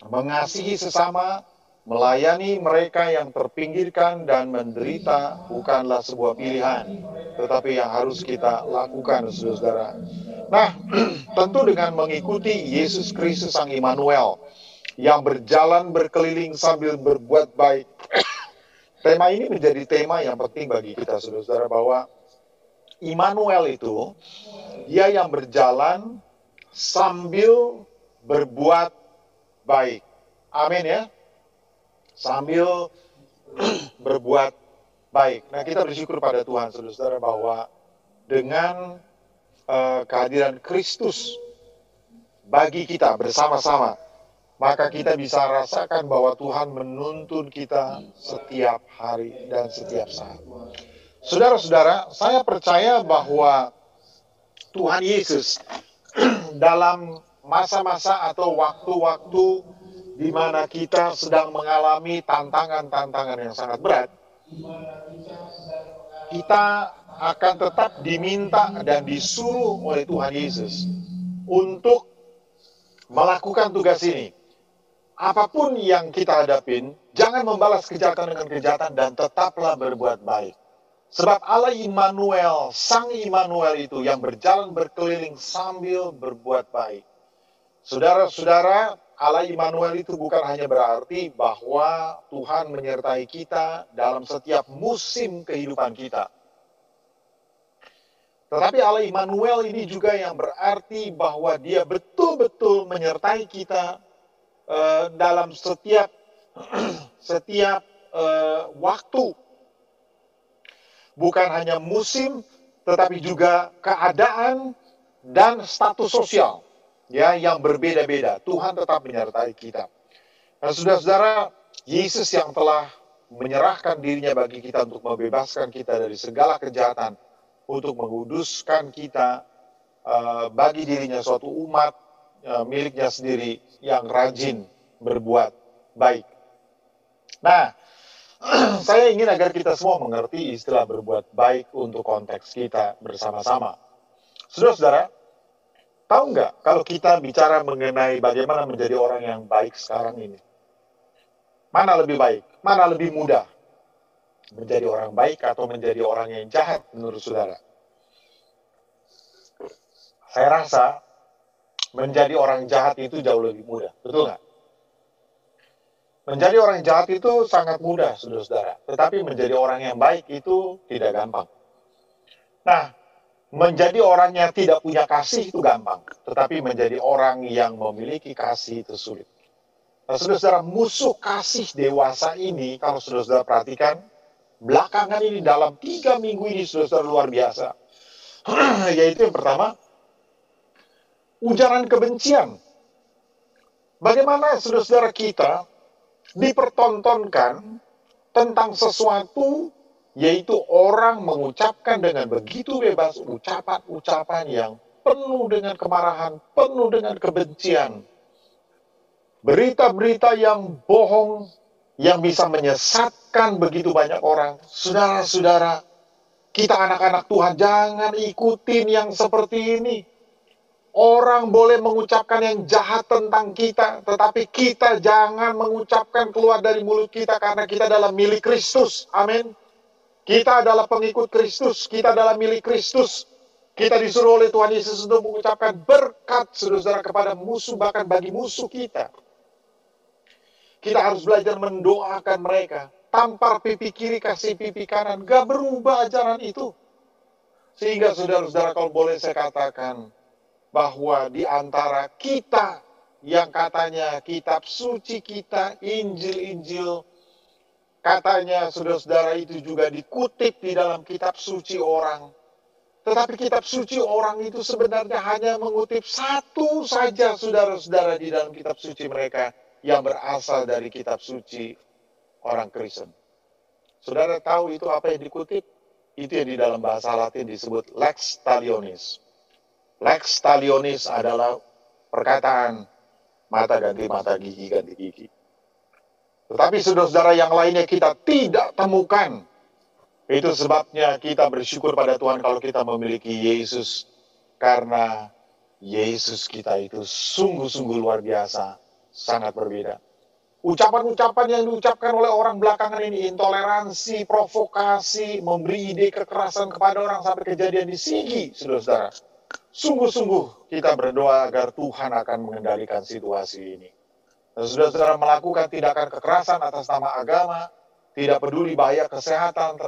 mengasihi sesama, melayani mereka yang terpinggirkan dan menderita bukanlah sebuah pilihan, tetapi yang harus kita lakukan, saudara-saudara. Nah, tentu dengan mengikuti Yesus Kristus Sang Immanuel yang berjalan berkeliling sambil berbuat baik. Tema ini menjadi tema yang penting bagi kita, saudara-saudara, bahwa Immanuel itu dia yang berjalan sambil berbuat baik. Amin ya. Sambil berbuat baik. Nah, kita bersyukur pada Tuhan, saudara-saudara, bahwa dengan kehadiran Kristus bagi kita bersama-sama, maka kita bisa rasakan bahwa Tuhan menuntun kita setiap hari dan setiap saat. Saudara-saudara, saya percaya bahwa Tuhan Yesus dalam masa-masa atau waktu-waktu di mana kita sedang mengalami tantangan-tantangan yang sangat berat, kita akan tetap diminta dan disuruh oleh Tuhan Yesus untuk melakukan tugas ini. Apapun yang kita hadapin, jangan membalas kejahatan dengan kejahatan dan tetaplah berbuat baik. Sebab Allah Immanuel, Sang Immanuel itu yang berjalan berkeliling sambil berbuat baik. Saudara-saudara, Allah Immanuel itu bukan hanya berarti bahwa Tuhan menyertai kita dalam setiap musim kehidupan kita. Tetapi Allah Immanuel ini juga yang berarti bahwa Dia betul-betul menyertai kita dalam setiap waktu. Bukan hanya musim, tetapi juga keadaan dan status sosial ya yang berbeda-beda. Tuhan tetap menyertai kita. Nah, saudara-saudara, Yesus yang telah menyerahkan dirinya bagi kita untuk membebaskan kita dari segala kejahatan, untuk menguduskan kita bagi dirinya suatu umat miliknya sendiri yang rajin berbuat baik. Nah, saya ingin agar kita semua mengerti istilah berbuat baik untuk konteks kita bersama-sama. Saudara-saudara, tahu nggak kalau kita bicara mengenai bagaimana menjadi orang yang baik sekarang ini? Mana lebih baik? Mana lebih mudah? Menjadi orang baik atau menjadi orang yang jahat menurut saudara? Saya rasa menjadi orang jahat itu jauh lebih mudah. Betul nggak? Menjadi orang jahat itu sangat mudah, saudara-saudara. Tetapi menjadi orang yang baik itu tidak gampang. Nah, menjadi orang yang tidak punya kasih itu gampang. Tetapi menjadi orang yang memiliki kasih itu sulit. Nah, saudara-saudara, musuh kasih dewasa ini, kalau saudara-saudara perhatikan, belakangan ini dalam 3 minggu ini, saudara-saudara, luar biasa. Yaitu yang pertama, ujaran kebencian. Bagaimana saudara-saudara kita dipertontonkan tentang sesuatu, yaitu orang mengucapkan dengan begitu bebas ucapan-ucapan yang penuh dengan kemarahan, penuh dengan kebencian. Berita-berita yang bohong, yang bisa menyesatkan begitu banyak orang. Saudara-saudara, kita anak-anak Tuhan jangan ikutin yang seperti ini. Orang boleh mengucapkan yang jahat tentang kita, tetapi kita jangan mengucapkan keluar dari mulut kita karena kita adalah milik Kristus. Amin. Kita adalah pengikut Kristus, kita adalah milik Kristus. Kita disuruh oleh Tuhan Yesus untuk mengucapkan berkat, saudara-saudara, kepada musuh, bahkan bagi musuh kita. Kita harus belajar mendoakan mereka. Tampar pipi kiri, kasih pipi kanan. Gak berubah ajaran itu. Sehingga saudara-saudara, kalau boleh saya katakan, bahwa di antara kita yang katanya kitab suci kita, Injil-Injil, katanya saudara-saudara itu juga dikutip di dalam kitab suci orang. Tetapi kitab suci orang itu sebenarnya hanya mengutip satu saja, saudara-saudara, di dalam kitab suci mereka yang berasal dari kitab suci orang Kristen. Saudara tahu itu apa yang dikutip? Itu yang di dalam bahasa Latin disebut lex talionis. Lex talionis adalah perkataan mata ganti mata, gigi ganti gigi. Tetapi saudara-saudara yang lainnya kita tidak temukan. Itu sebabnya kita bersyukur pada Tuhan kalau kita memiliki Yesus. Karena Yesus kita itu sungguh-sungguh luar biasa, sangat berbeda. Ucapan-ucapan yang diucapkan oleh orang belakangan ini, intoleransi, provokasi, memberi ide kekerasan kepada orang sampai kejadian di Sigi, saudara-saudara. Sungguh-sungguh kita berdoa agar Tuhan akan mengendalikan situasi ini. Dan saudara-saudara melakukan tindakan kekerasan atas nama agama, tidak peduli bahaya kesehatan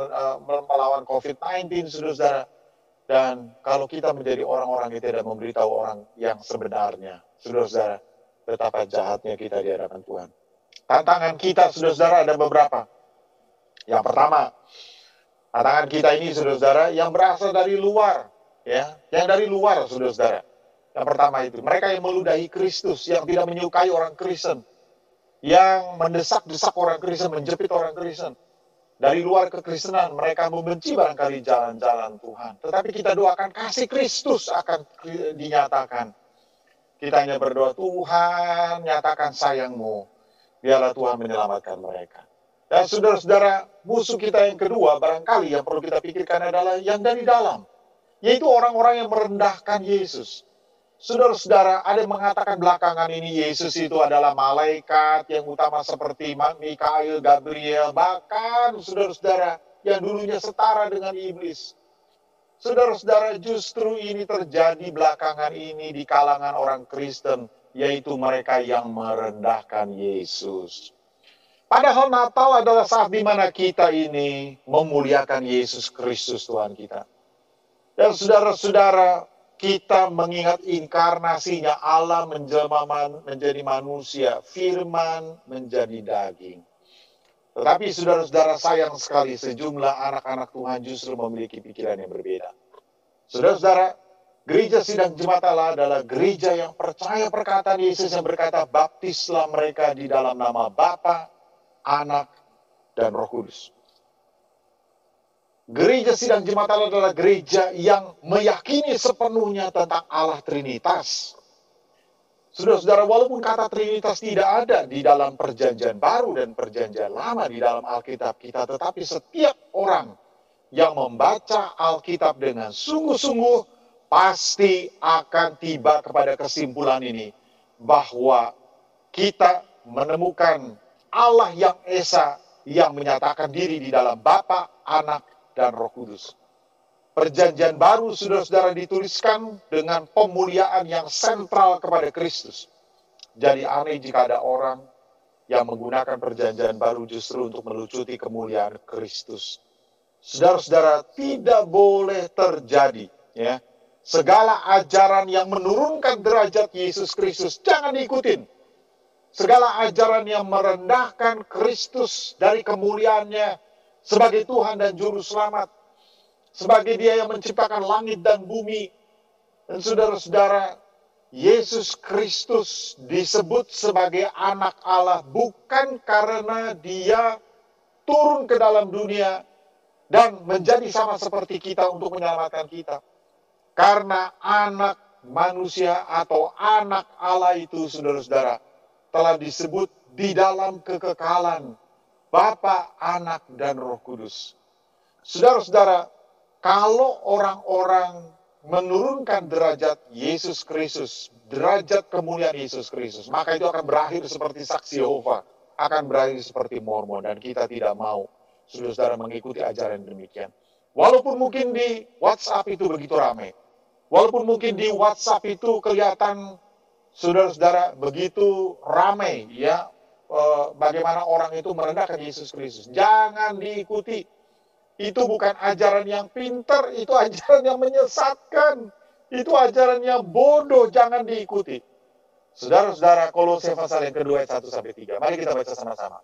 melawan COVID-19, saudara-saudara. Dan kalau kita menjadi orang-orang yang tidak memberitahu orang yang sebenarnya, saudara-saudara, betapa jahatnya kita di hadapan Tuhan. Tantangan kita, saudara-saudara, ada beberapa. Yang pertama, tantangan kita ini, saudara-saudara, yang berasal dari luar. Ya, yang dari luar, saudara-saudara. Yang pertama itu, mereka yang meludahi Kristus, yang tidak menyukai orang Kristen, yang mendesak-desak orang Kristen, menjepit orang Kristen. Dari luar kekristenan, mereka membenci barangkali jalan-jalan Tuhan. Tetapi kita doakan kasih Kristus akan dinyatakan. Kita hanya berdoa, Tuhan nyatakan sayang-Mu, biarlah Tuhan menyelamatkan mereka. Dan saudara-saudara, musuh kita yang kedua barangkali yang perlu kita pikirkan adalah yang dari dalam, yaitu orang-orang yang merendahkan Yesus. Saudara-saudara, ada yang mengatakan belakangan ini Yesus itu adalah malaikat yang utama seperti Mikael, Gabriel, bahkan saudara-saudara yang dulunya setara dengan iblis. Saudara-saudara, justru ini terjadi belakangan ini di kalangan orang Kristen, yaitu mereka yang merendahkan Yesus. Padahal Natal adalah saat di mana kita ini memuliakan Yesus Kristus Tuhan kita. Dan saudara-saudara, kita mengingat inkarnasinya Allah menjelma menjadi manusia, firman menjadi daging. Tetapi saudara-saudara, sayang sekali sejumlah anak-anak Tuhan justru memiliki pikiran yang berbeda. Saudara-saudara, gereja Sidang Jemaat Allah adalah gereja yang percaya perkataan Yesus yang berkata, baptislah mereka di dalam nama Bapa, Anak, dan Roh Kudus. Gereja Sidang Jemaat Allah adalah gereja yang meyakini sepenuhnya tentang Allah Trinitas. Saudara-saudara, walaupun kata Trinitas tidak ada di dalam Perjanjian Baru dan Perjanjian Lama di dalam Alkitab kita, tetapi setiap orang yang membaca Alkitab dengan sungguh-sungguh pasti akan tiba kepada kesimpulan ini, bahwa kita menemukan Allah yang Esa yang menyatakan diri di dalam Bapa, Anak, dan Roh Kudus. Perjanjian Baru, saudara-saudara, dituliskan dengan pemuliaan yang sentral kepada Kristus. Jadi aneh jika ada orang yang menggunakan Perjanjian Baru justru untuk melucuti kemuliaan Kristus. Saudara-saudara, tidak boleh terjadi, ya. Segala ajaran yang menurunkan derajat Yesus Kristus jangan diikutin. Segala ajaran yang merendahkan Kristus dari kemuliaannya sebagai Tuhan dan Juru Selamat, sebagai Dia yang menciptakan langit dan bumi. Dan saudara-saudara, Yesus Kristus disebut sebagai anak Allah bukan karena Dia turun ke dalam dunia dan menjadi sama seperti kita untuk menyelamatkan kita. Karena anak manusia atau anak Allah itu, saudara-saudara, telah disebut di dalam kekekalan Bapa, Anak, dan Roh Kudus. Saudara-saudara, kalau orang-orang menurunkan derajat Yesus Kristus, derajat kemuliaan Yesus Kristus, maka itu akan berakhir seperti saksi Yehova, akan berakhir seperti Mormon, dan kita tidak mau saudara-saudara mengikuti ajaran demikian. Walaupun mungkin di WhatsApp itu begitu ramai, walaupun mungkin di WhatsApp itu kelihatan saudara-saudara begitu ramai, ya, bagaimana orang itu merendahkan Yesus Kristus. Jangan diikuti. Itu bukan ajaran yang pintar, itu ajaran yang menyesatkan. Itu ajaran yang bodoh, jangan diikuti. Saudara-saudara, Kolose pasal yang kedua ayat 1-3. Mari kita baca sama-sama.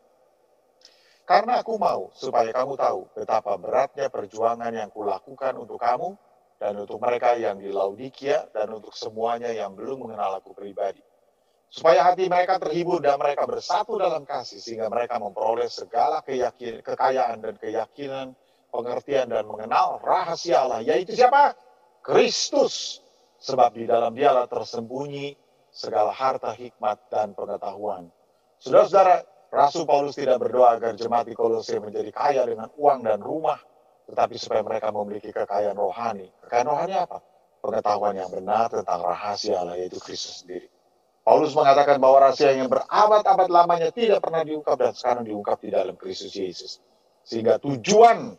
Karena aku mau supaya kamu tahu betapa beratnya perjuangan yang kulakukan untuk kamu dan untuk mereka yang di Laodikia dan untuk semuanya yang belum mengenal aku pribadi. Supaya hati mereka terhibur dan mereka bersatu dalam kasih, sehingga mereka memperoleh segala kekayaan dan keyakinan, pengertian dan mengenal rahasia Allah, yaitu siapa? Kristus. Sebab di dalam Dialah tersembunyi segala harta, hikmat, dan pengetahuan. Saudara-saudara, Rasul Paulus tidak berdoa agar jemaat di Kolose menjadi kaya dengan uang dan rumah, tetapi supaya mereka memiliki kekayaan rohani. Kekayaan rohani apa? Pengetahuan yang benar tentang rahasia Allah, yaitu Kristus sendiri. Paulus mengatakan bahwa rahasia yang berabad-abad lamanya tidak pernah diungkap dan sekarang diungkap di dalam Kristus Yesus. Sehingga tujuan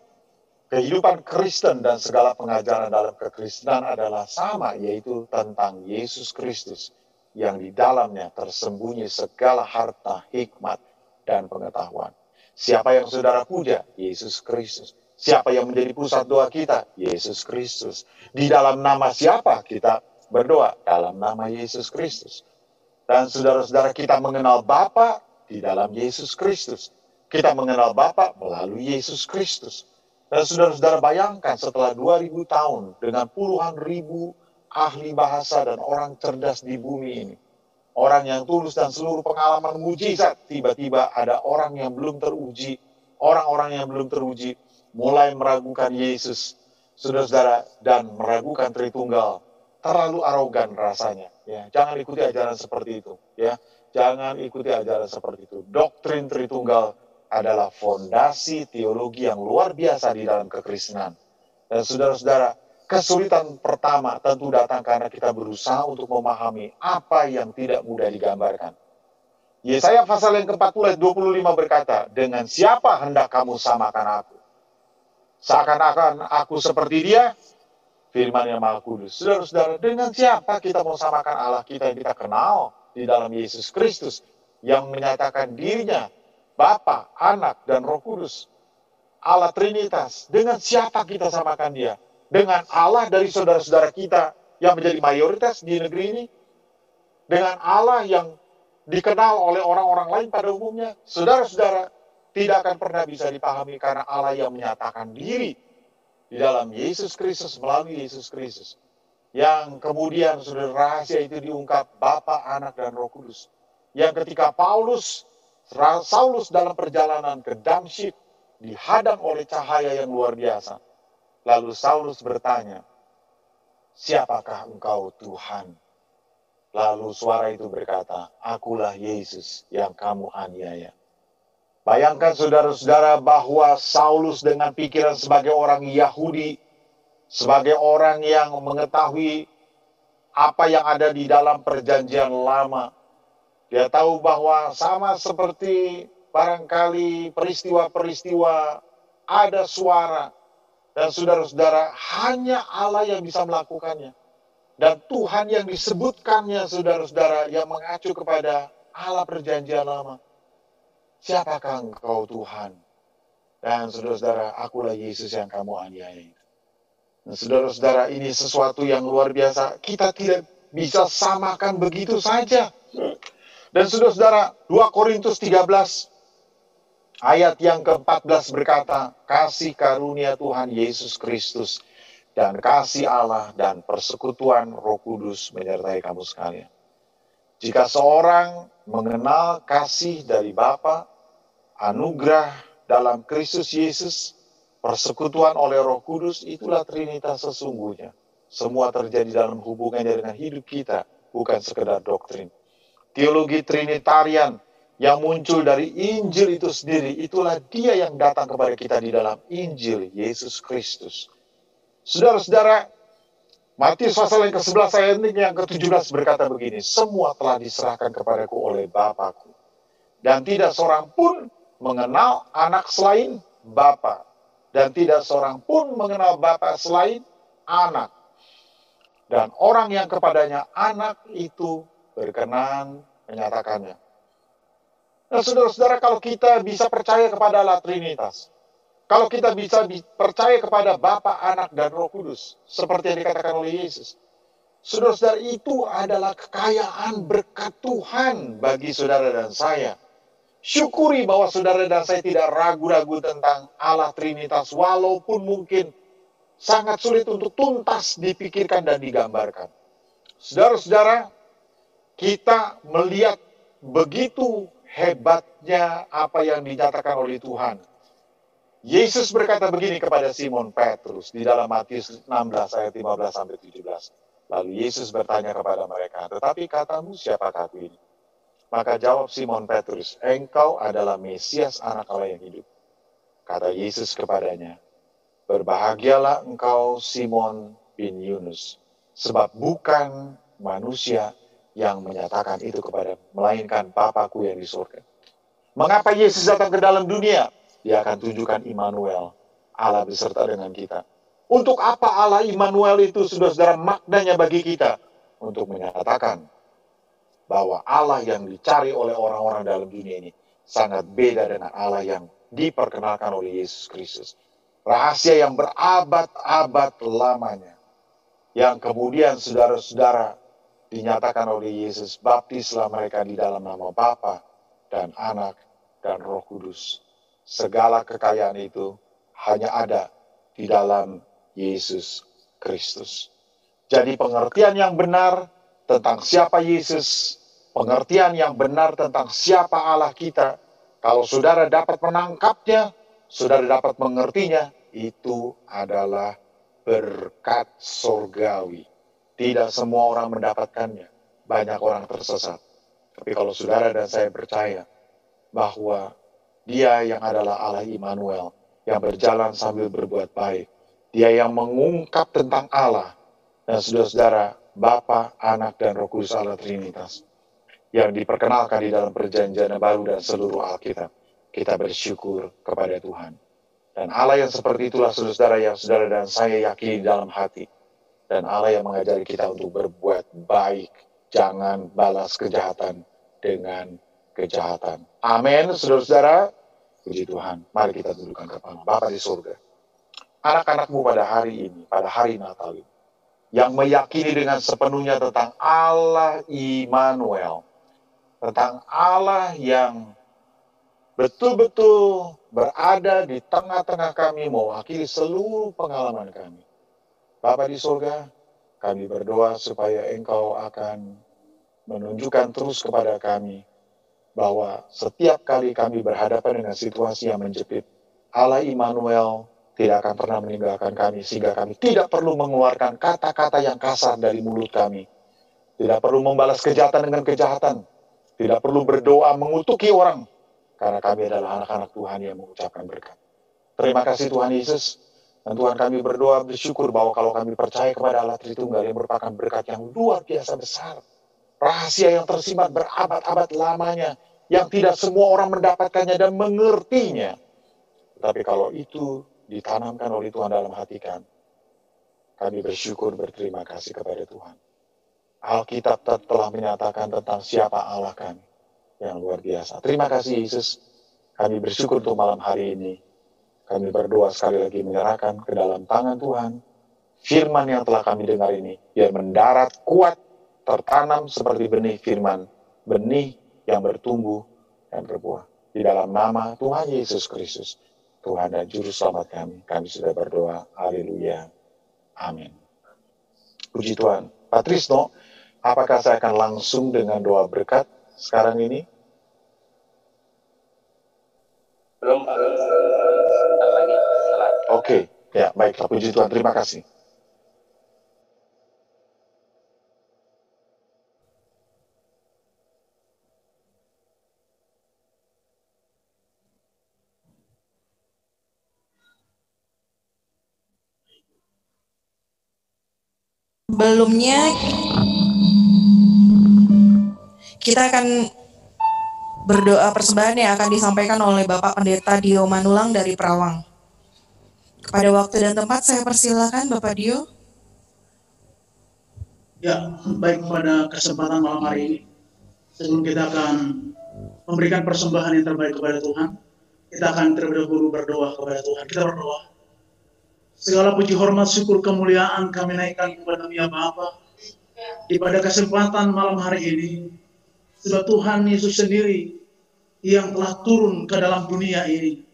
kehidupan Kristen dan segala pengajaran dalam kekristenan adalah sama, yaitu tentang Yesus Kristus yang di dalamnya tersembunyi segala harta, hikmat, dan pengetahuan. Siapa yang saudara puja? Yesus Kristus. Siapa yang menjadi pusat doa kita? Yesus Kristus. Di dalam nama siapa kita berdoa? Dalam nama Yesus Kristus. Dan saudara-saudara, kita mengenal Bapa di dalam Yesus Kristus. Kita mengenal Bapa melalui Yesus Kristus. Dan saudara-saudara, bayangkan setelah 2000 tahun dengan puluhan ribu ahli bahasa dan orang cerdas di bumi ini, orang yang tulus dan seluruh pengalaman mujizat, tiba-tiba ada orang yang belum teruji, orang-orang yang belum teruji mulai meragukan Yesus, saudara-saudara, dan meragukan Tritunggal. Terlalu arogan rasanya, ya. Jangan ikuti ajaran seperti itu, ya. Jangan ikuti ajaran seperti itu. Doktrin Tritunggal adalah fondasi teologi yang luar biasa di dalam kekristenan. Dan saudara-saudara, kesulitan pertama tentu datang karena kita berusaha untuk memahami apa yang tidak mudah digambarkan. Yesaya pasal yang ke-40 ayat 25 berkata, dengan siapa hendak kamu samakan aku? Seakan-akan aku seperti dia, firman yang Maha Kudus. Saudara-saudara, dengan siapa kita mau samakan Allah kita yang kita kenal di dalam Yesus Kristus, yang menyatakan dirinya Bapa, Anak, dan Roh Kudus. Allah Trinitas, dengan siapa kita samakan dia? Dengan Allah dari saudara-saudara kita yang menjadi mayoritas di negeri ini? Dengan Allah yang dikenal oleh orang-orang lain pada umumnya? Saudara-saudara, tidak akan pernah bisa dipahami karena Allah yang menyatakan diri di dalam Yesus Kristus, melalui Yesus Kristus. Yang kemudian saudara, rahasia itu diungkap Bapa, Anak, dan Roh Kudus. Yang ketika Saulus dalam perjalanan ke Damsyik dihadang oleh cahaya yang luar biasa. Lalu Saulus bertanya, siapakah engkau Tuhan? Lalu suara itu berkata, akulah Yesus yang kamu aniaya. Bayangkan saudara-saudara bahwa Saulus dengan pikiran sebagai orang Yahudi, sebagai orang yang mengetahui apa yang ada di dalam perjanjian lama. Dia tahu bahwa sama seperti barangkali peristiwa-peristiwa ada suara. Dan saudara-saudara, hanya Allah yang bisa melakukannya. Dan Tuhan yang disebutkannya, saudara-saudara, yang mengacu kepada Allah perjanjian lama. Siapakah engkau Tuhan? Dan saudara-saudara, akulah Yesus yang kamu aniaya. Dan saudara-saudara, ini sesuatu yang luar biasa. Kita tidak bisa samakan begitu saja. Dan saudara-saudara, 2 Korintus 13 ayat yang ke-14 berkata, kasih karunia Tuhan Yesus Kristus dan kasih Allah dan persekutuan Roh Kudus menyertai kamu sekalian. Jika seorang mengenal kasih dari Bapa, anugerah dalam Kristus Yesus, persekutuan oleh Roh Kudus, itulah Trinitas sesungguhnya. Semua terjadi dalam hubungannya dengan hidup kita, bukan sekedar doktrin. Teologi Trinitarian yang muncul dari Injil itu sendiri, itulah dia yang datang kepada kita di dalam Injil Yesus Kristus. Saudara-saudara, Matius pasal yang ke-11 ayat yang ke-17 berkata begini, semua telah diserahkan kepadaku oleh Bapa-Ku. Dan tidak seorang pun mengenal anak selain Bapa. Dan tidak seorang pun mengenal Bapa selain anak. Dan orang yang kepadanya anak itu berkenan menyatakannya. Nah, saudara-saudara, kalau kita bisa percaya kepada Allah Trinitas, kalau kita bisa percaya kepada Bapa, Anak, dan Roh Kudus, seperti yang dikatakan oleh Yesus, saudara-saudara, itu adalah kekayaan berkat Tuhan bagi saudara dan saya. Syukuri bahwa saudara dan saya tidak ragu-ragu tentang Allah Trinitas, walaupun mungkin sangat sulit untuk tuntas dipikirkan dan digambarkan. Saudara-saudara, kita melihat begitu hebatnya apa yang dinyatakan oleh Tuhan. Yesus berkata begini kepada Simon Petrus di dalam Matius 16 ayat 15-17. Lalu Yesus bertanya kepada mereka, tetapi katamu siapakah aku ini? Maka jawab Simon Petrus, engkau adalah Mesias anak Allah yang hidup. Kata Yesus kepadanya, berbahagialah engkau Simon bin Yunus, sebab bukan manusia yang menyatakan itu kepadamu, melainkan Bapa-Ku yang di surga. Mengapa Yesus datang ke dalam dunia? Dia akan tunjukkan Immanuel, Allah beserta dengan kita. Untuk apa Allah Immanuel itu, saudara-saudara, maknanya bagi kita? Untuk menyatakan bahwa Allah yang dicari oleh orang-orang dalam dunia ini sangat beda dengan Allah yang diperkenalkan oleh Yesus Kristus. Rahasia yang berabad-abad lamanya. Yang kemudian saudara-saudara dinyatakan oleh Yesus, baptislah mereka di dalam nama Bapa dan Anak dan Roh Kudus. Segala kekayaan itu hanya ada di dalam Yesus Kristus. Jadi pengertian yang benar tentang siapa Yesus, pengertian yang benar tentang siapa Allah kita, kalau saudara dapat menangkapnya, saudara dapat mengertinya, itu adalah berkat surgawi. Tidak semua orang mendapatkannya, banyak orang tersesat. Tapi kalau saudara dan saya percaya bahwa Dia yang adalah Allah Immanuel, yang berjalan sambil berbuat baik. Dia yang mengungkap tentang Allah. Dan saudara-saudara, Bapa, Anak, dan Roh Kudus Allah Trinitas, yang diperkenalkan di dalam perjanjian baru dan seluruh Alkitab. Kita bersyukur kepada Tuhan. Dan Allah yang seperti itulah saudara-saudara yang saudara dan saya yakini dalam hati. Dan Allah yang mengajari kita untuk berbuat baik. Jangan balas kejahatan dengan kejahatan. Amin, saudara-saudara. Puji Tuhan. Mari kita tundukkan kepala. Bapa di surga, anak-anakmu pada hari ini, pada hari Natal ini, yang meyakini dengan sepenuhnya tentang Allah Immanuel, tentang Allah yang betul-betul berada di tengah-tengah kami, mewakili seluruh pengalaman kami. Bapa di surga, kami berdoa supaya Engkau akan menunjukkan terus kepada kami bahwa setiap kali kami berhadapan dengan situasi yang menjepit, Allah Immanuel tidak akan pernah meninggalkan kami, sehingga kami tidak perlu mengeluarkan kata-kata yang kasar dari mulut kami. Tidak perlu membalas kejahatan dengan kejahatan. Tidak perlu berdoa mengutuki orang, karena kami adalah anak-anak Tuhan yang mengucapkan berkat. Terima kasih Tuhan Yesus. Dan Tuhan, kami berdoa bersyukur bahwa kalau kami percaya kepada Allah Tritunggal yang merupakan berkat yang luar biasa besar, rahasia yang tersimpan berabad-abad lamanya, yang tidak semua orang mendapatkannya dan mengertinya. Tapi kalau itu ditanamkan oleh Tuhan dalam hati kami, kami bersyukur, berterima kasih kepada Tuhan. Alkitab telah menyatakan tentang siapa Allah kami yang luar biasa. Terima kasih Yesus. Kami bersyukur untuk malam hari ini. Kami berdoa sekali lagi menyerahkan ke dalam tangan Tuhan firman yang telah kami dengar ini, biar mendarat kuat, tertanam seperti benih firman, benih yang bertumbuh dan berbuah. Di dalam nama Tuhan Yesus Kristus, Tuhan dan Juru Selamat kami sudah berdoa. Haleluya. Amin. Puji Tuhan. Pak Trisno, apakah saya akan langsung dengan doa berkat sekarang ini? Belum, Pak. Sebentar lagi. Oke. Ya, baiklah. Puji Tuhan. Terima kasih. Sebelumnya kita akan berdoa persembahan yang akan disampaikan oleh Bapak Pendeta Dio Manulang dari Perawang. Kepada waktu dan tempat saya persilakan Bapak Dio. Ya, baik, pada kesempatan malam hari ini, sebelum kita akan memberikan persembahan yang terbaik kepada Tuhan, kita akan terlebih dahulu berdoa kepada Tuhan. Kita berdoa. Segala puji, hormat, syukur, kemuliaan kami naikkan kepada Ya Bapa. Di pada kesempatan malam hari ini, sebab Tuhan Yesus sendiri yang telah turun ke dalam dunia ini,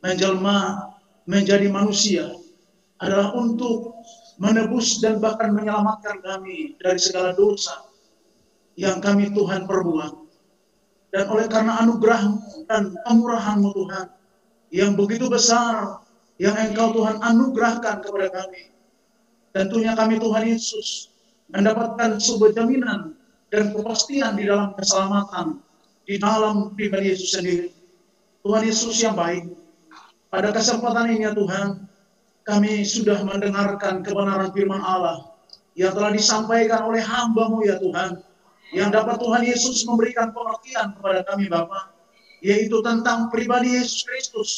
menjelma menjadi manusia, adalah untuk menebus dan bahkan menyelamatkan kami dari segala dosa yang kami Tuhan perbuat. Dan oleh karena anugerah-Mu dan kemurahan-Mu Tuhan, yang begitu besar, yang Engkau Tuhan anugerahkan kepada kami, tentunya kami Tuhan Yesus mendapatkan sebuah jaminan dan kepastian di dalam keselamatan di dalam pribadi Yesus sendiri. Tuhan Yesus yang baik, pada kesempatan ini ya Tuhan, kami sudah mendengarkan kebenaran firman Allah yang telah disampaikan oleh hamba-Mu ya Tuhan, yang dapat Tuhan Yesus memberikan pengertian kepada kami Bapa, yaitu tentang pribadi Yesus Kristus,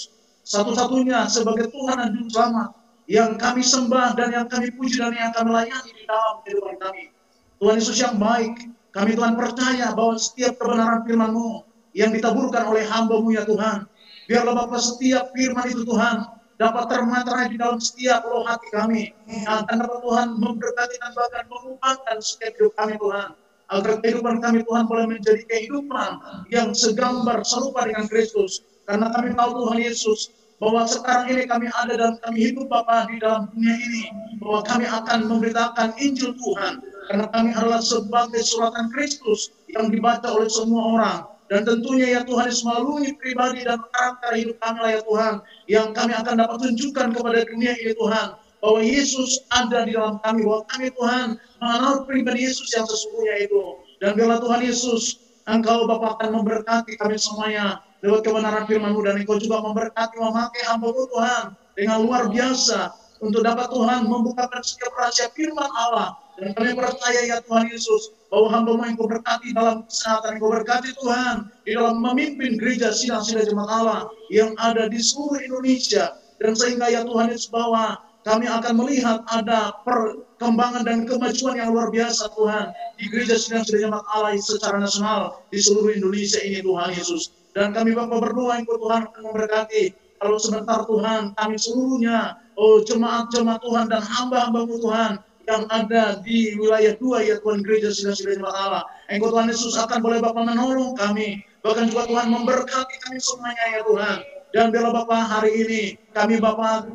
satu-satunya sebagai Tuhan dan Juru Selamat yang kami sembah dan yang kami puji dan yang kami layani di dalam kehidupan kami. Tuhan Yesus yang baik, kami Tuhan percaya bahwa setiap kebenaran firman-Mu yang ditaburkan oleh hamba-Mu ya Tuhan, biarlah Bapa setiap firman itu Tuhan dapat termaterai di dalam setiap roh hati kami, akan dapat Tuhan memberkati dan bahkan mengubahkan setiap hidup kami Tuhan, agar kehidupan kami Tuhan boleh menjadi kehidupan yang segambar serupa dengan Kristus. Karena kami tahu Tuhan Yesus, bahwa sekarang ini kami ada dan kami hidup Bapa di dalam dunia ini, bahwa kami akan memberitakan Injil Tuhan, karena kami adalah sebagai suratan Kristus yang dibaca oleh semua orang. Dan tentunya ya Tuhan, melalui pribadi dan karakter hidup kami lah ya Tuhan, yang kami akan dapat tunjukkan kepada dunia ini Tuhan, bahwa Yesus ada di dalam kami, bahwa kami Tuhan mengenal pribadi Yesus yang sesungguhnya itu. Dan biarlah Tuhan Yesus, Engkau Bapa akan memberkati kami semuanya, lewat kebenaran firman-Mu, dan Engkau juga memberkati memakai hamba-Mu Tuhan dengan luar biasa untuk dapat Tuhan membukakan setiap rahasia firman Allah. Dan kami percaya ya Tuhan Yesus, bahwa hamba-Mu Engkau berkati dalam kesehatan, Engkau berkati Tuhan di dalam memimpin gereja sidang-sidang jemaat Allah yang ada di seluruh Indonesia. Dan sehingga ya Tuhan Yesus, bahwa kami akan melihat ada perkembangan dan kemajuan yang luar biasa Tuhan di gereja sidang-sidang jemaat Allah secara nasional di seluruh Indonesia ini Tuhan Yesus. Dan kami Bapa berdoa Engkau Tuhan akan memberkati kalau sebentar Tuhan kami seluruhnya, jemaat-jemaat Tuhan dan hamba-hamba-Mu Tuhan yang ada di wilayah 2 ya Tuhan, gereja sidang-sidang jemaat Allah. Engkau Tuhan Yesus akan boleh Bapa menolong kami, bahkan juga Tuhan memberkati kami semuanya ya Tuhan. Dan bila Bapa hari ini kami Bapa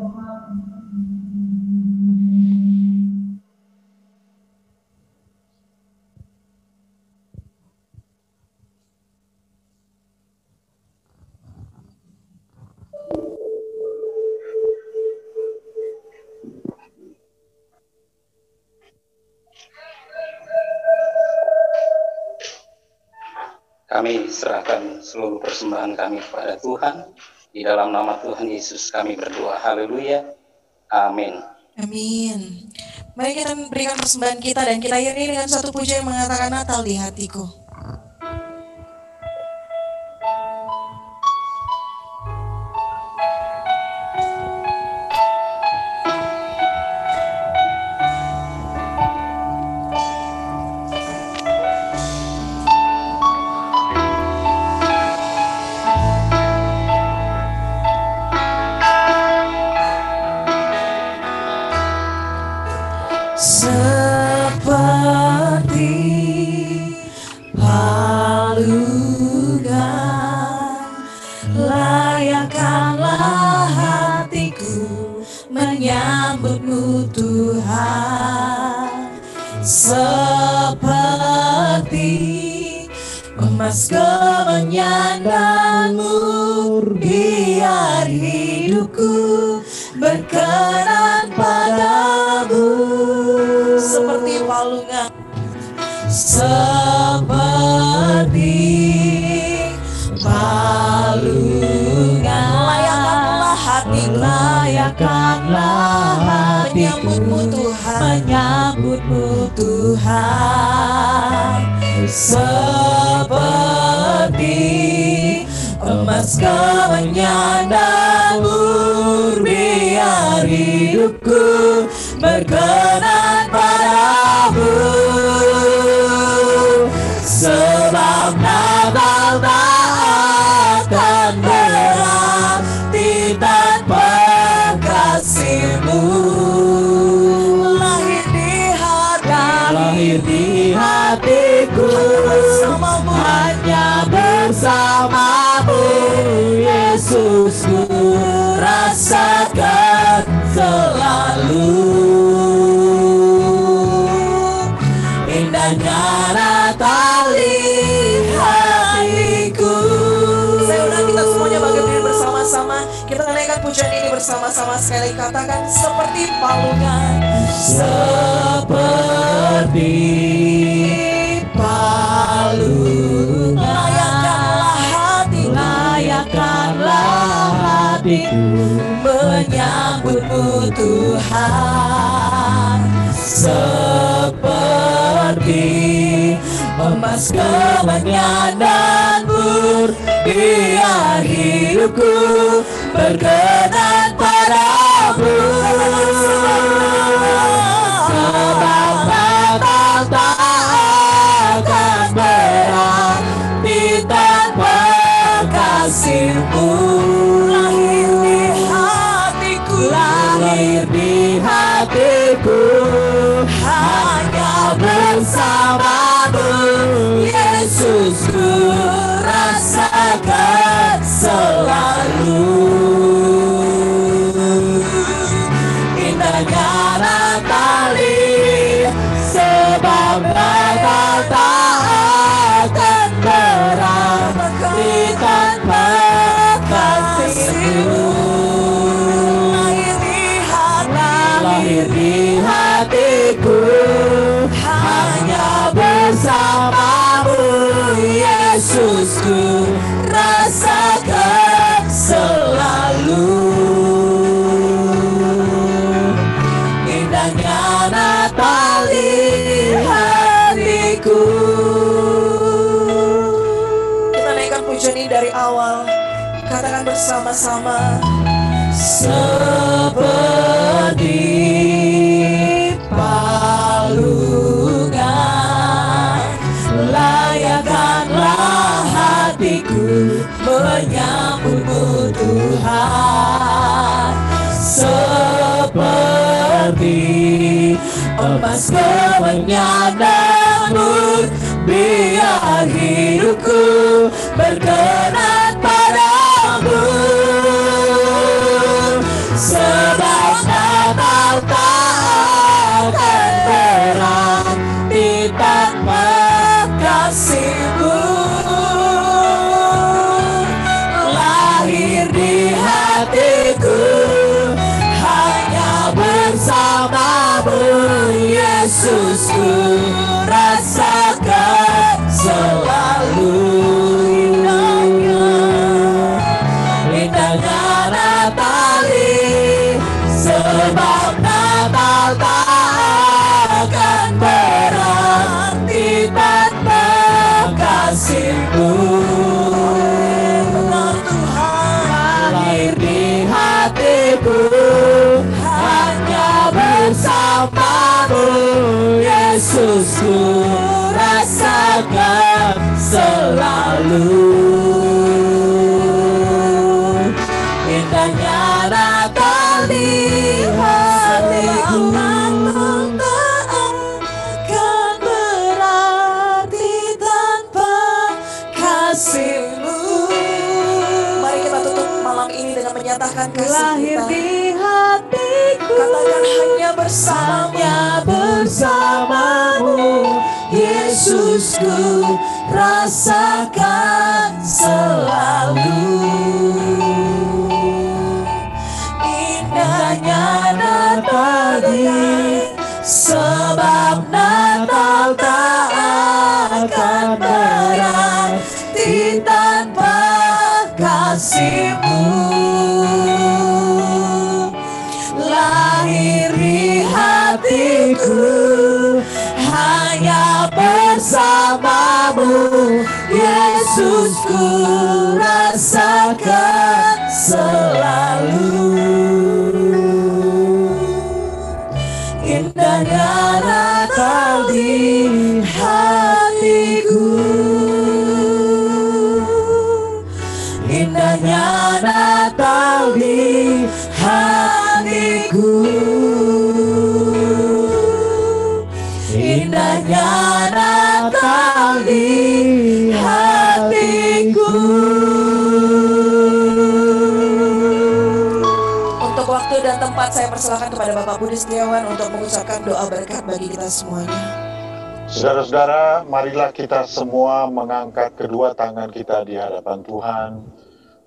Kami serahkan seluruh persembahan kami kepada Tuhan. Di dalam nama Tuhan Yesus kami berdoa. Haleluya. Amin. Amin. Mari kita berikan persembahan kita dan kita iringi dengan satu pujian yang mengatakan Natal di hatiku. Layakkanlah hatiku menyambutmu Tuhan, seperti emas kau menyandangmu. Biar hidupku berkenan padamu, Seperti palungan, seperti palungan. layakkanlah hatiku Layakkanlah hatiku menyambutmu Tuhan, menyambutmu Tuhan, seperti emas kau menyandangmu. Biar hidupku berkenan padamu, sebab Natal tak akan berarti tanpa kasih-Mu. Lahir di hatiku, hanya bersamamu Yesusku, rasakan selalu indahnya Natal di hatiku. Saya undang kita semuanya bangkit bersama-sama. Kita naikkan pujian ini bersama-sama, sekali katakan seperti palungan. Seperti palungan, layakkanlah hatiku menyambutmu Tuhan, seperti emas kau menyandangmu. Biar hidupku berkenan padamu, sebab Natal tak akan berarti tanpa kasih-Mu. Lahir di hatiku, hanya bersamamu Yesusku, rasakan selalu indahnya Natal, sebab Natal tak akan berarti tanpa kasih-Mu. menyanyikan pujian ini dari awal. Katakan bersama-sama. Seperti palungan, layakkanlah hatiku menyambutmu Tuhan. Seperti emas kemenyanganmu, biar hidupku berkenan padamu. Sebab Natal tak akan berarti tanpa kasih-Mu. Lahir di hatiku hanya bersama-Mu, Yesusku, rasakan selalu indahnya Natal ini. Sebab Natal tak akan berarti tanpa kasih-Mu. Tuhan lahir di hatiku hanya bersama-Mu, Yesusku, rasakan selalu indahnya Natal di hatiku. Tak akan berarti tanpa kasih-Mu. Mari kita tutup malam ini dengan menyatakan kasih Lahir kita. di hatiku, Katakan hanya bersama-Mu, Yesusku, rasakan selalu indahnya Natal ini. Sebab Natal tak akan berarti tanpa kasih-Mu. Lahir di hatiku hanya bersama-Mu, Yesusku, rasakan selalu indahnya Natal di hatiku. Indahnya Natal di hatiku. Indahnya Natal di hatiku. Untuk waktu dan tempat saya persilakan kepada Bapak Budi Setiawan untuk mengucapkan doa berkat bagi kita semuanya. Saudara-saudara, marilah kita semua mengangkat kedua tangan kita di hadapan Tuhan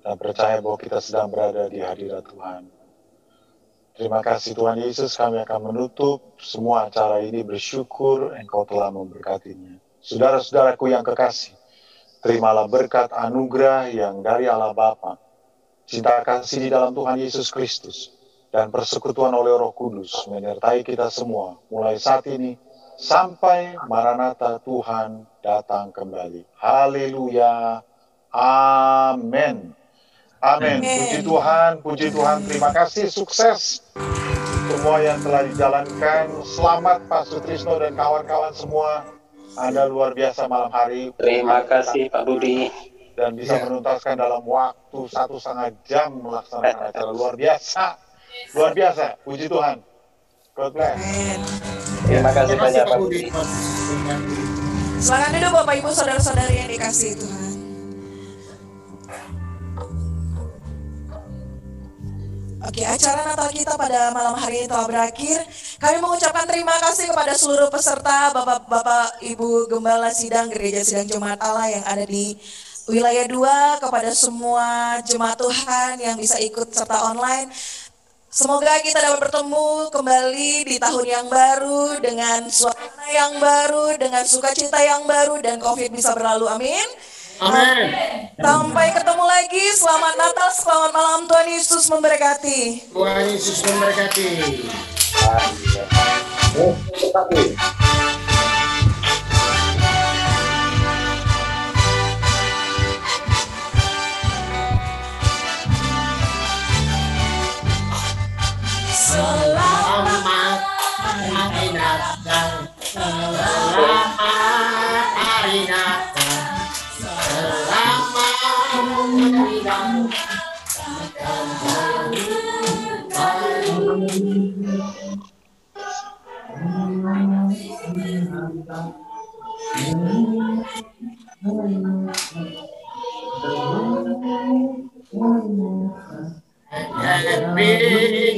dan percaya bahwa kita sedang berada di hadirat Tuhan. Terima kasih Tuhan Yesus, kami akan menutup semua acara ini bersyukur Engkau telah memberkatinya. Saudara-saudaraku yang kekasih, terimalah berkat anugerah yang dari Allah Bapa, cinta kasih di dalam Tuhan Yesus Kristus, dan persekutuan oleh Roh Kudus menyertai kita semua mulai saat ini sampai Maranatha Tuhan datang kembali. Haleluya. Amin. Amin. Puji Tuhan. Terima kasih, sukses semua yang telah dijalankan. Selamat Pak Sutrisno dan kawan-kawan semua. Anda luar biasa malam hari. Terima kasih Pak Budi. Dan bisa menuntaskan dalam waktu 1,5 jam melaksanakan acara luar biasa. Luar biasa. Puji Tuhan. God bless. Terima kasih banyak Pak Budi. Silakan duduk Bapak Ibu saudara-saudari yang dikasihi Tuhan. Oke, acara Natal kita pada malam hari ini telah berakhir. Kami mengucapkan terima kasih kepada seluruh peserta, Bapak-Bapak, Ibu Gembala Sidang Gereja Sidang Jemaat Allah yang ada di wilayah 2, kepada semua jemaat Tuhan yang bisa ikut serta online. Semoga kita dapat bertemu kembali di tahun yang baru dengan suasana yang baru, dengan sukacita yang baru, dan COVID bisa berlalu. Amin. Amin. Sampai ketemu lagi. Selamat Natal, selamat malam. Tuhan Yesus memberkati. Tuhan Yesus memberkati. Selamat hari Natal. Selamat hari Natal. Happy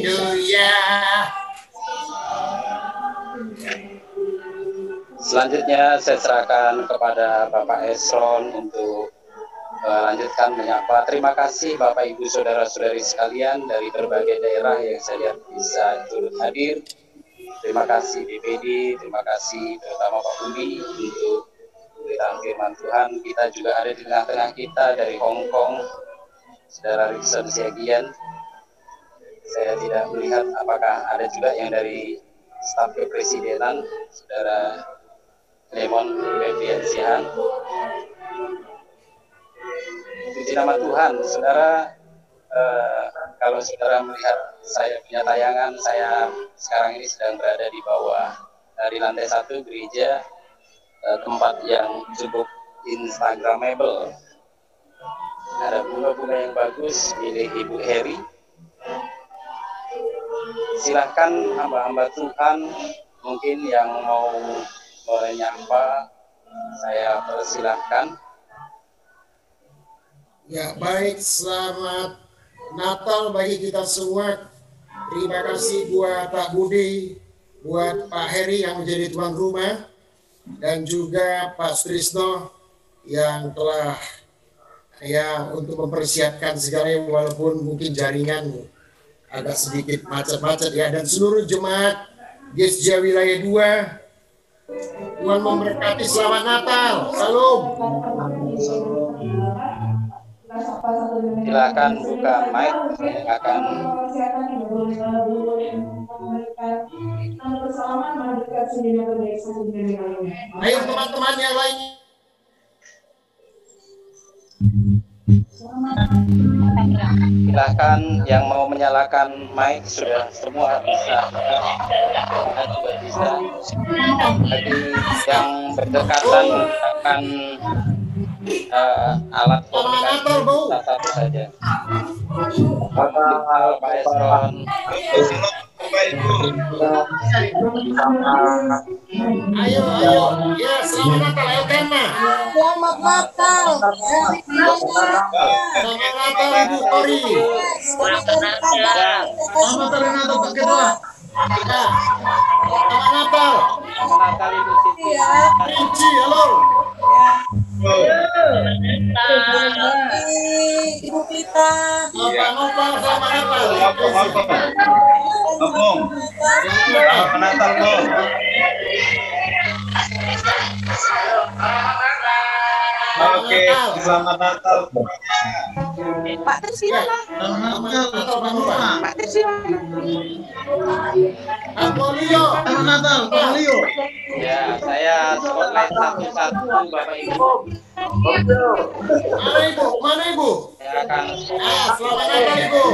New Year. Selanjutnya saya serahkan kepada Bapak Esron untuk lanjutkan menyapa. Terima kasih Bapak Ibu Saudara-saudari sekalian dari berbagai daerah yang saya lihat bisa turut hadir. Terima kasih BPD, terima kasih terutama Pak Budi untuk pemberitaan firman Tuhan. Kita juga ada di tengah-tengah kita dari Hong Kong, Saudara Rikson Siagian. Saya tidak melihat apakah ada juga yang dari staf kepresidenan, Saudara Lemon Febrian Sihan. Puji nama Tuhan, saudara. Kalau saudara melihat saya punya tayangan, saya sekarang ini sedang berada di bawah dari lantai 1 gereja, tempat yang cukup instagramable. Ada bunga-bunga yang bagus milik Ibu Heri. Silahkan hamba-hamba Tuhan mungkin yang mau menyapa, saya persilahkan. Ya baik, selamat Natal bagi kita semua. Terima kasih buat Pak Budi, buat Pak Heri yang menjadi tuan rumah, dan juga Pak Sutrisno yang telah untuk mempersiapkan segalanya walaupun mungkin jaringan agak sedikit macet-macet ya, dan seluruh jemaat GSJ Wilayah 2. Tuhan memberkati, selamat Natal. Salam. Silakan buka mic, saya akan ayo teman-teman yang lain. Silakan yang mau menyalakan mic sudah semua bisa, juga bisa. Bagi yang berdekatan akan alat komunikasi satu saja. Pak Esron. Ayo, ya selamat Natal, ayo Kena. Selamat Natal. Selamat Natal Ibu Tori. Selamat Natal Pak Ketua. Selamat Natal. Selamat Natal Ibu Siti. Rinci, halo. Ibu Pita. Nopal, selamat Natal. Selamat Natal, Bu. Oke, selamat Natal. Pak Trisila. Selamat Natal Pak Nova. Pak Trisila. Apolio. Selamat Natal Pak Leo. Ya, saya spotlight satu-satu Bapak Ibu. Mana Ibu? Saya akan Selamat Natal Ibu.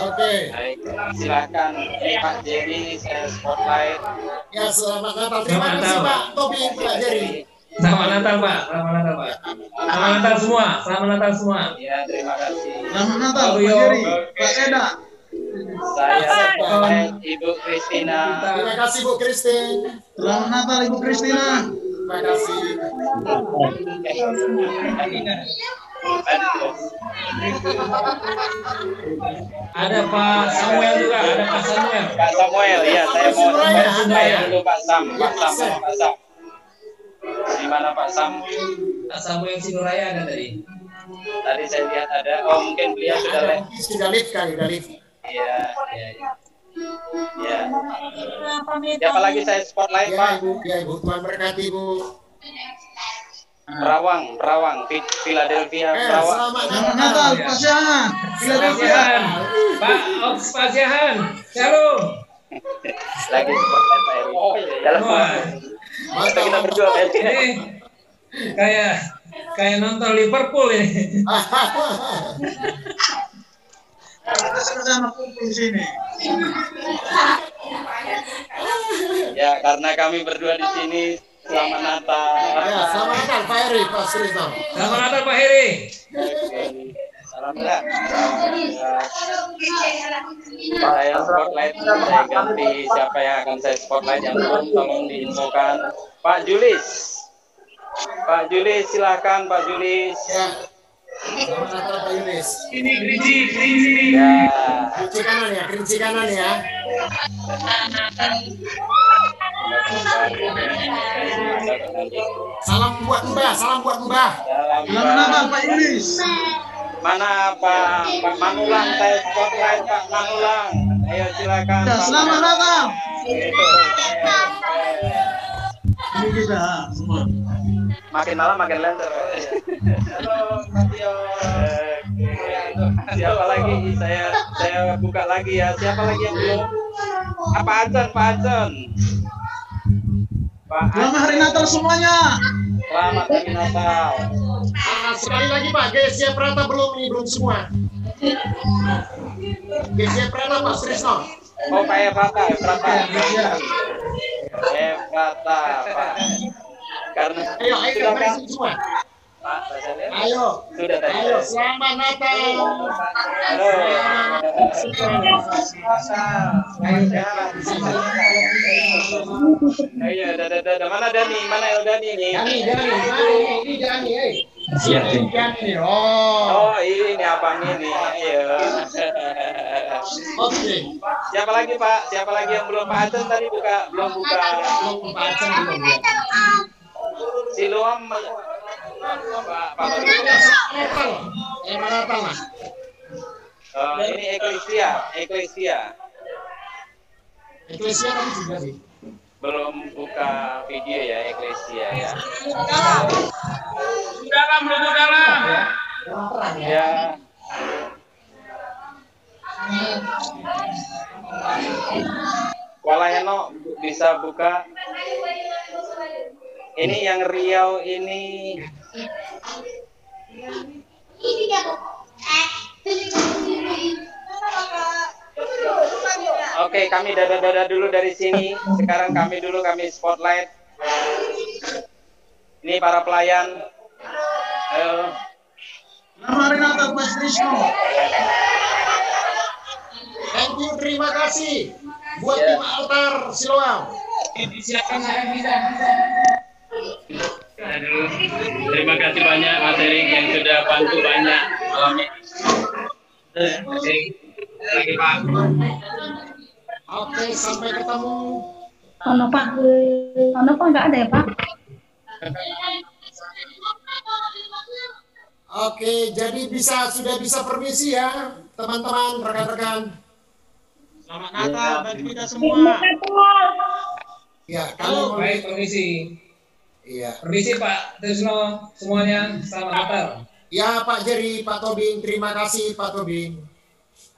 Oke. Baik, silakan Pak Jerry, saya spotlight. Ya, selamat Natal. Terima kasih Pak Tobi, Pak Jerry. Selamat Natal Pak, selamat Natal Pak. Selamat Natal semua, selamat Natal semua. Ya, terima kasih. Selamat Natal Pak Jerry, Pak Eda. Saya spotlight Ibu Kristina. Terima kasih Bu Christine. Selamat Natal Ibu Kristina. Terima kasih. Ada Pak Samuel juga, ada Pak Samuel. Pak Samuel, ya saya mau spotlight dulu Pak Sam. Di mana Pak Sam? Pak Samuel Sinuraya ada tadi. Tadi saya lihat ada. Oh, mungkin beliau sudah live. Iya. Ya. Siapa lagi saya spotlight Pak? Ya Ibu, Tuhan berkati Bu. Perawang, Philadelphia, Perawang. Selamat Natal Pak Syahan. Philadelphia. Pak Ops Pak Syahan. Shalom. Lagi spotlight Pak Eri. Dalam kita berdua Pak Eri. Ini kayak nonton Liverpool ini. Kita sama-sama kumpul di sini. Ya, karena kami berdua di sini. Selamat Natal. Ya, selamat Natal Pak Heri, Pak Srisno. Selamat Natal Pak Heri. Salam ya. Saya spotlight, saya ganti siapa yang akan saya spotlight yang belum, tolong diinfokan. Pak Julis. Pak Julis, silakan Pak Julis. Ya. Selamat Natal Pak Julis. Ini kerinci. Ya. Kerinci kanan ya. Salam buat Mbah. Selamat Natal Pak Julis. Mana Pak Manulang, saya spotlight Pak Manulang. Ayo silakan. Ya, selamat Natal. Ini kita semua. Makin malam makin lancar. Halo, Matio. Siapa lagi? Saya buka lagi ya. Siapa lagi yang belum? Pak Acen. Selamat hari Natal semuanya. Selamat hari Natal. Sekali lagi Pak, GSJ Prata belum semua. GSJ Prata Pak Srisno. Oh Pak Efrata. Pak. Karena ayo sudah kan semua. Pak, Ayo. Sudah tadi. Ayo, selamat Natal. Halo. Ayo, dadah. Mana Dani? Mana El Dani nih? Ini Dani, Dani. Oh, ini abang ini. Ayo. Oke. Siapa lagi Pak? Siapa lagi yang belum? Pak Acen tadi belum buka. Pak Acen belum. Siluam Pak Natal Mas. Ini Eklesia kan sudah sih. belum buka video ya Eklesia ya. Belum dalam. Ya. Walaheno bisa buka. Ini yang Riau ini. Oke, kami dadah dulu dari sini. Sekarang kami spotlight. Ini para pelayan. Ayo. Selamat hari Natal Pak Srisno. Thank you, terima kasih buat tim altar Siloam. Silakan Aduh, terima kasih banyak Mas Erik yang sudah bantu banyak malam ini. Lagi Pak. Oke, sampai ketemu. Ono Pak nggak ada ya Pak? Oke, jadi sudah bisa permisi ya teman-teman, rekan-rekan. Selamat Natal bagi kita semua. Ya, Halo, baik permisi. Iya. Permisi Pak Trisno semuanya, selamat Natal. Ya Pak Jerry, Pak Tobing, terima kasih Pak Tobing.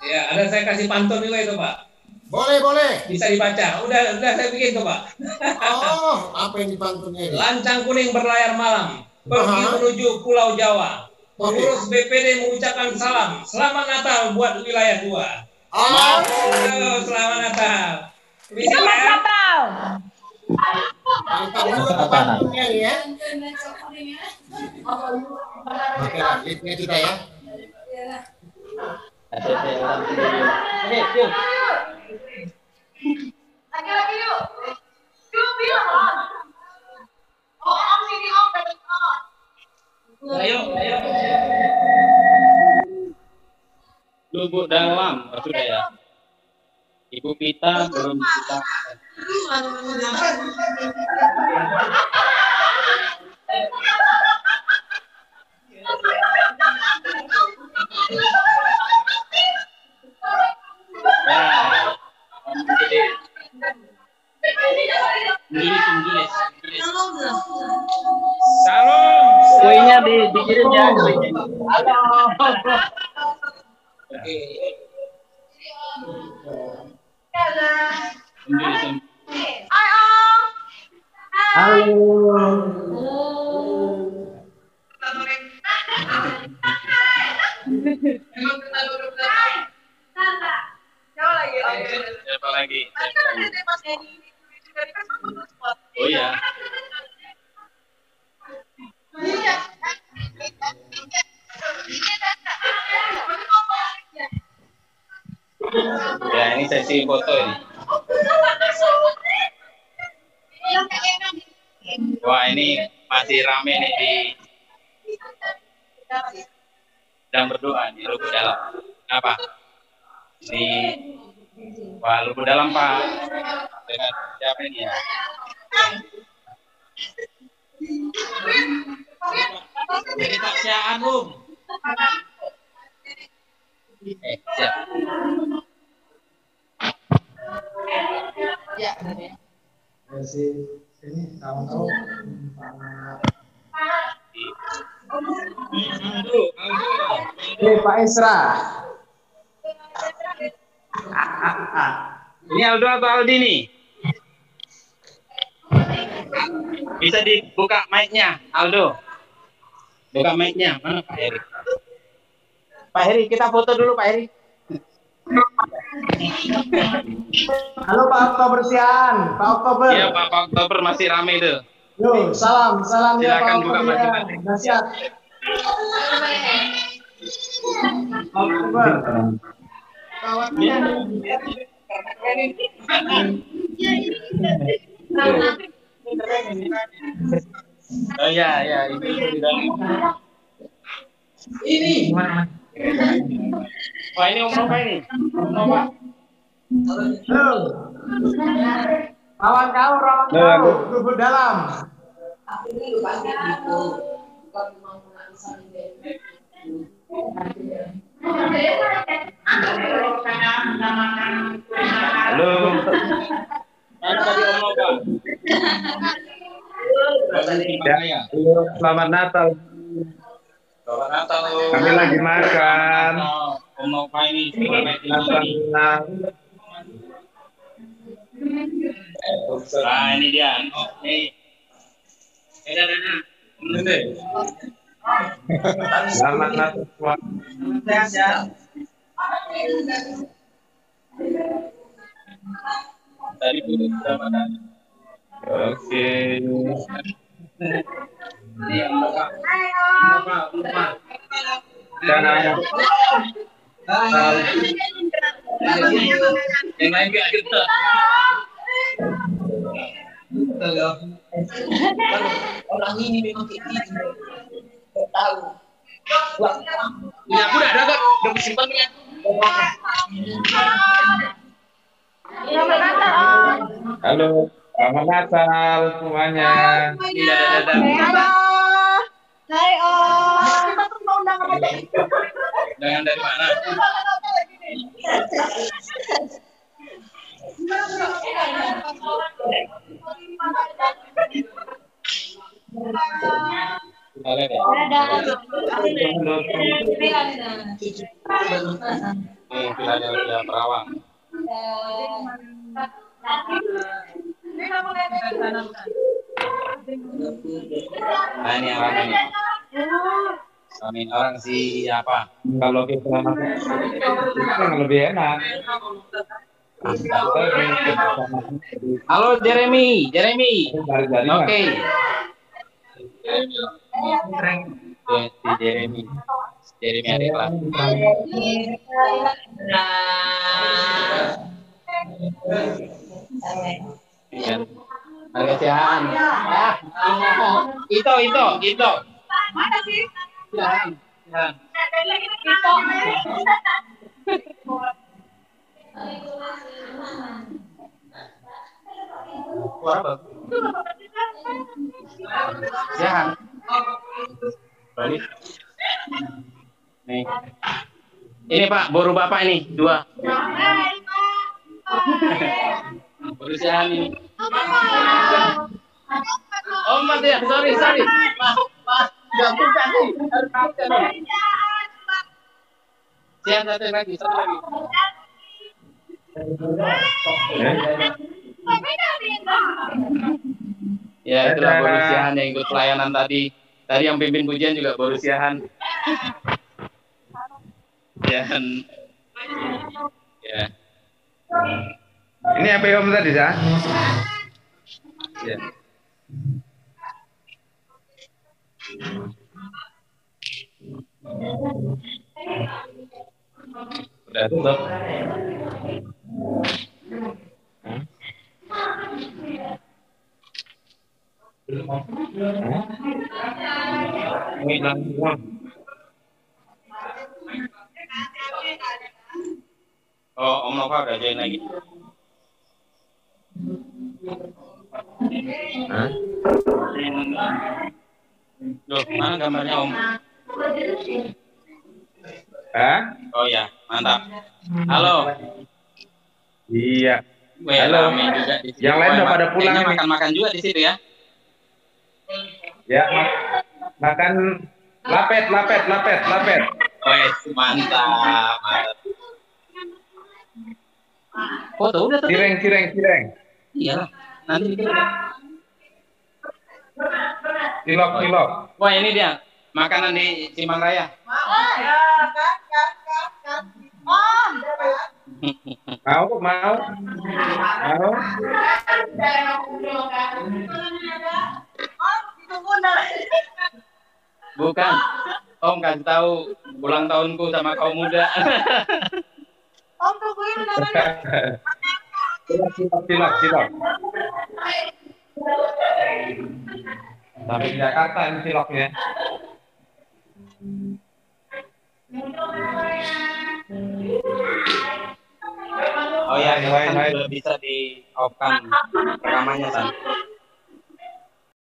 Ya, ada saya kasih pantun juga itu Pak. Boleh. Bisa dibaca. Udah saya bikin tuh Pak. Oh, apa yang dipantunnya ini? Lancang kuning berlayar malam, pergi menuju Pulau Jawa. Pengurus BPD mengucapkan salam. Selamat Natal buat wilayah 2. Halo, selamat Natal. Selamat Natal. Ya. Oke, lihatnya kita ya. Oke, yuk. Lagi yuk. Yuk. Om sini om. Ayo. Lubuk dalam, sudah ya. Ibu Pita belum kita. Julis. Salam. Kuenya dikirim ya. Halo. Oke. lagi. Oh iya. Ya, ini sesi foto ini. Wah, ini masih rame nih di sedang berdoa di lubuk dalam. Apa? Di wah, lubuk dalam, Pak. Dengan siapa ini ya? Jadi tak siaan, Bung. Siap. Ya, ini tahu-tahu Pak Isra. Ini Aldo atau Aldi nih? Bisa dibuka mic-nya, Aldo. Buka mic-nya. Mana Pak Heri? Pak Heri, kita foto dulu Pak Heri. Halo Pak Oktober Sian, Pak Oktober. Iya Pak Oktober masih rame itu. Yo, salam ya Pak Silakan buka Oktober. masing-masing. Nasihat. Pak Oktober. Oh ya, ini. Wah, ini Om Nova ini. Om Nova. Halo. Kawan kau, lubuk dalam. Halo. Mana tadi Om Nova? Selamat Natal. Selamat Natal. Kami lagi makan. Om Nova ini. Nah, ini dia. Oh, ini. Selamat Natal semua. Tadi putus Ramadan. Oke. Dan ayam. Yang lain gak kita. Orang ini memang kayak gitu. Tahu. Ya aku udah ada kok, udah disimpan ya. Halo, selamat Natal semuanya. Halo. Hai Om. Kita tuh mau undangan aja. Undangan dari mana? Philadelphia Perawang. Nah ini orang ini. Amin orang siapa? Kalau kita masuk lebih enak. Halo Jeremy. Oke. Si Jeremy adik kelas. Harga siahan. Itu. Mana sih? Siahan. Siahan. Balik. Nih. Ini Pak, boru Bapak ini 2. Boru siahan ini. Oh, Mas ya, sorry. Mas, enggak buka nih. Siap satu lagi. Ya, itulah boru siahan yang ikut pelayanan tadi. Tadi yang pimpin pujian juga boru siahan. Dan ya. Ini apa Om tadi, Sa? Ya. Udah tutup. Oh, Om Nova udah join lagi. Loh, mana gambarnya Om? Oh ya, mantap. Halo. Iya. Weh, Halo. rame juga di situ. Yang lain udah pada pulang Kayaknya nih. makan-makan juga di situ ya. Ya, makan lapet. Weh, mantap. Foto udah tuh. Cireng. Iya, nanti itu udah. Cilok. Wah, ini dia makanan di Simpang Raya. Mau. Bukan. Om kasih tahu ulang tahunku sama kaum muda. Om tungguin namanya. Cilok. Sampai di Jakarta ini ciloknya. Oh ya, Hai. sudah bisa di off kan rekamannya San.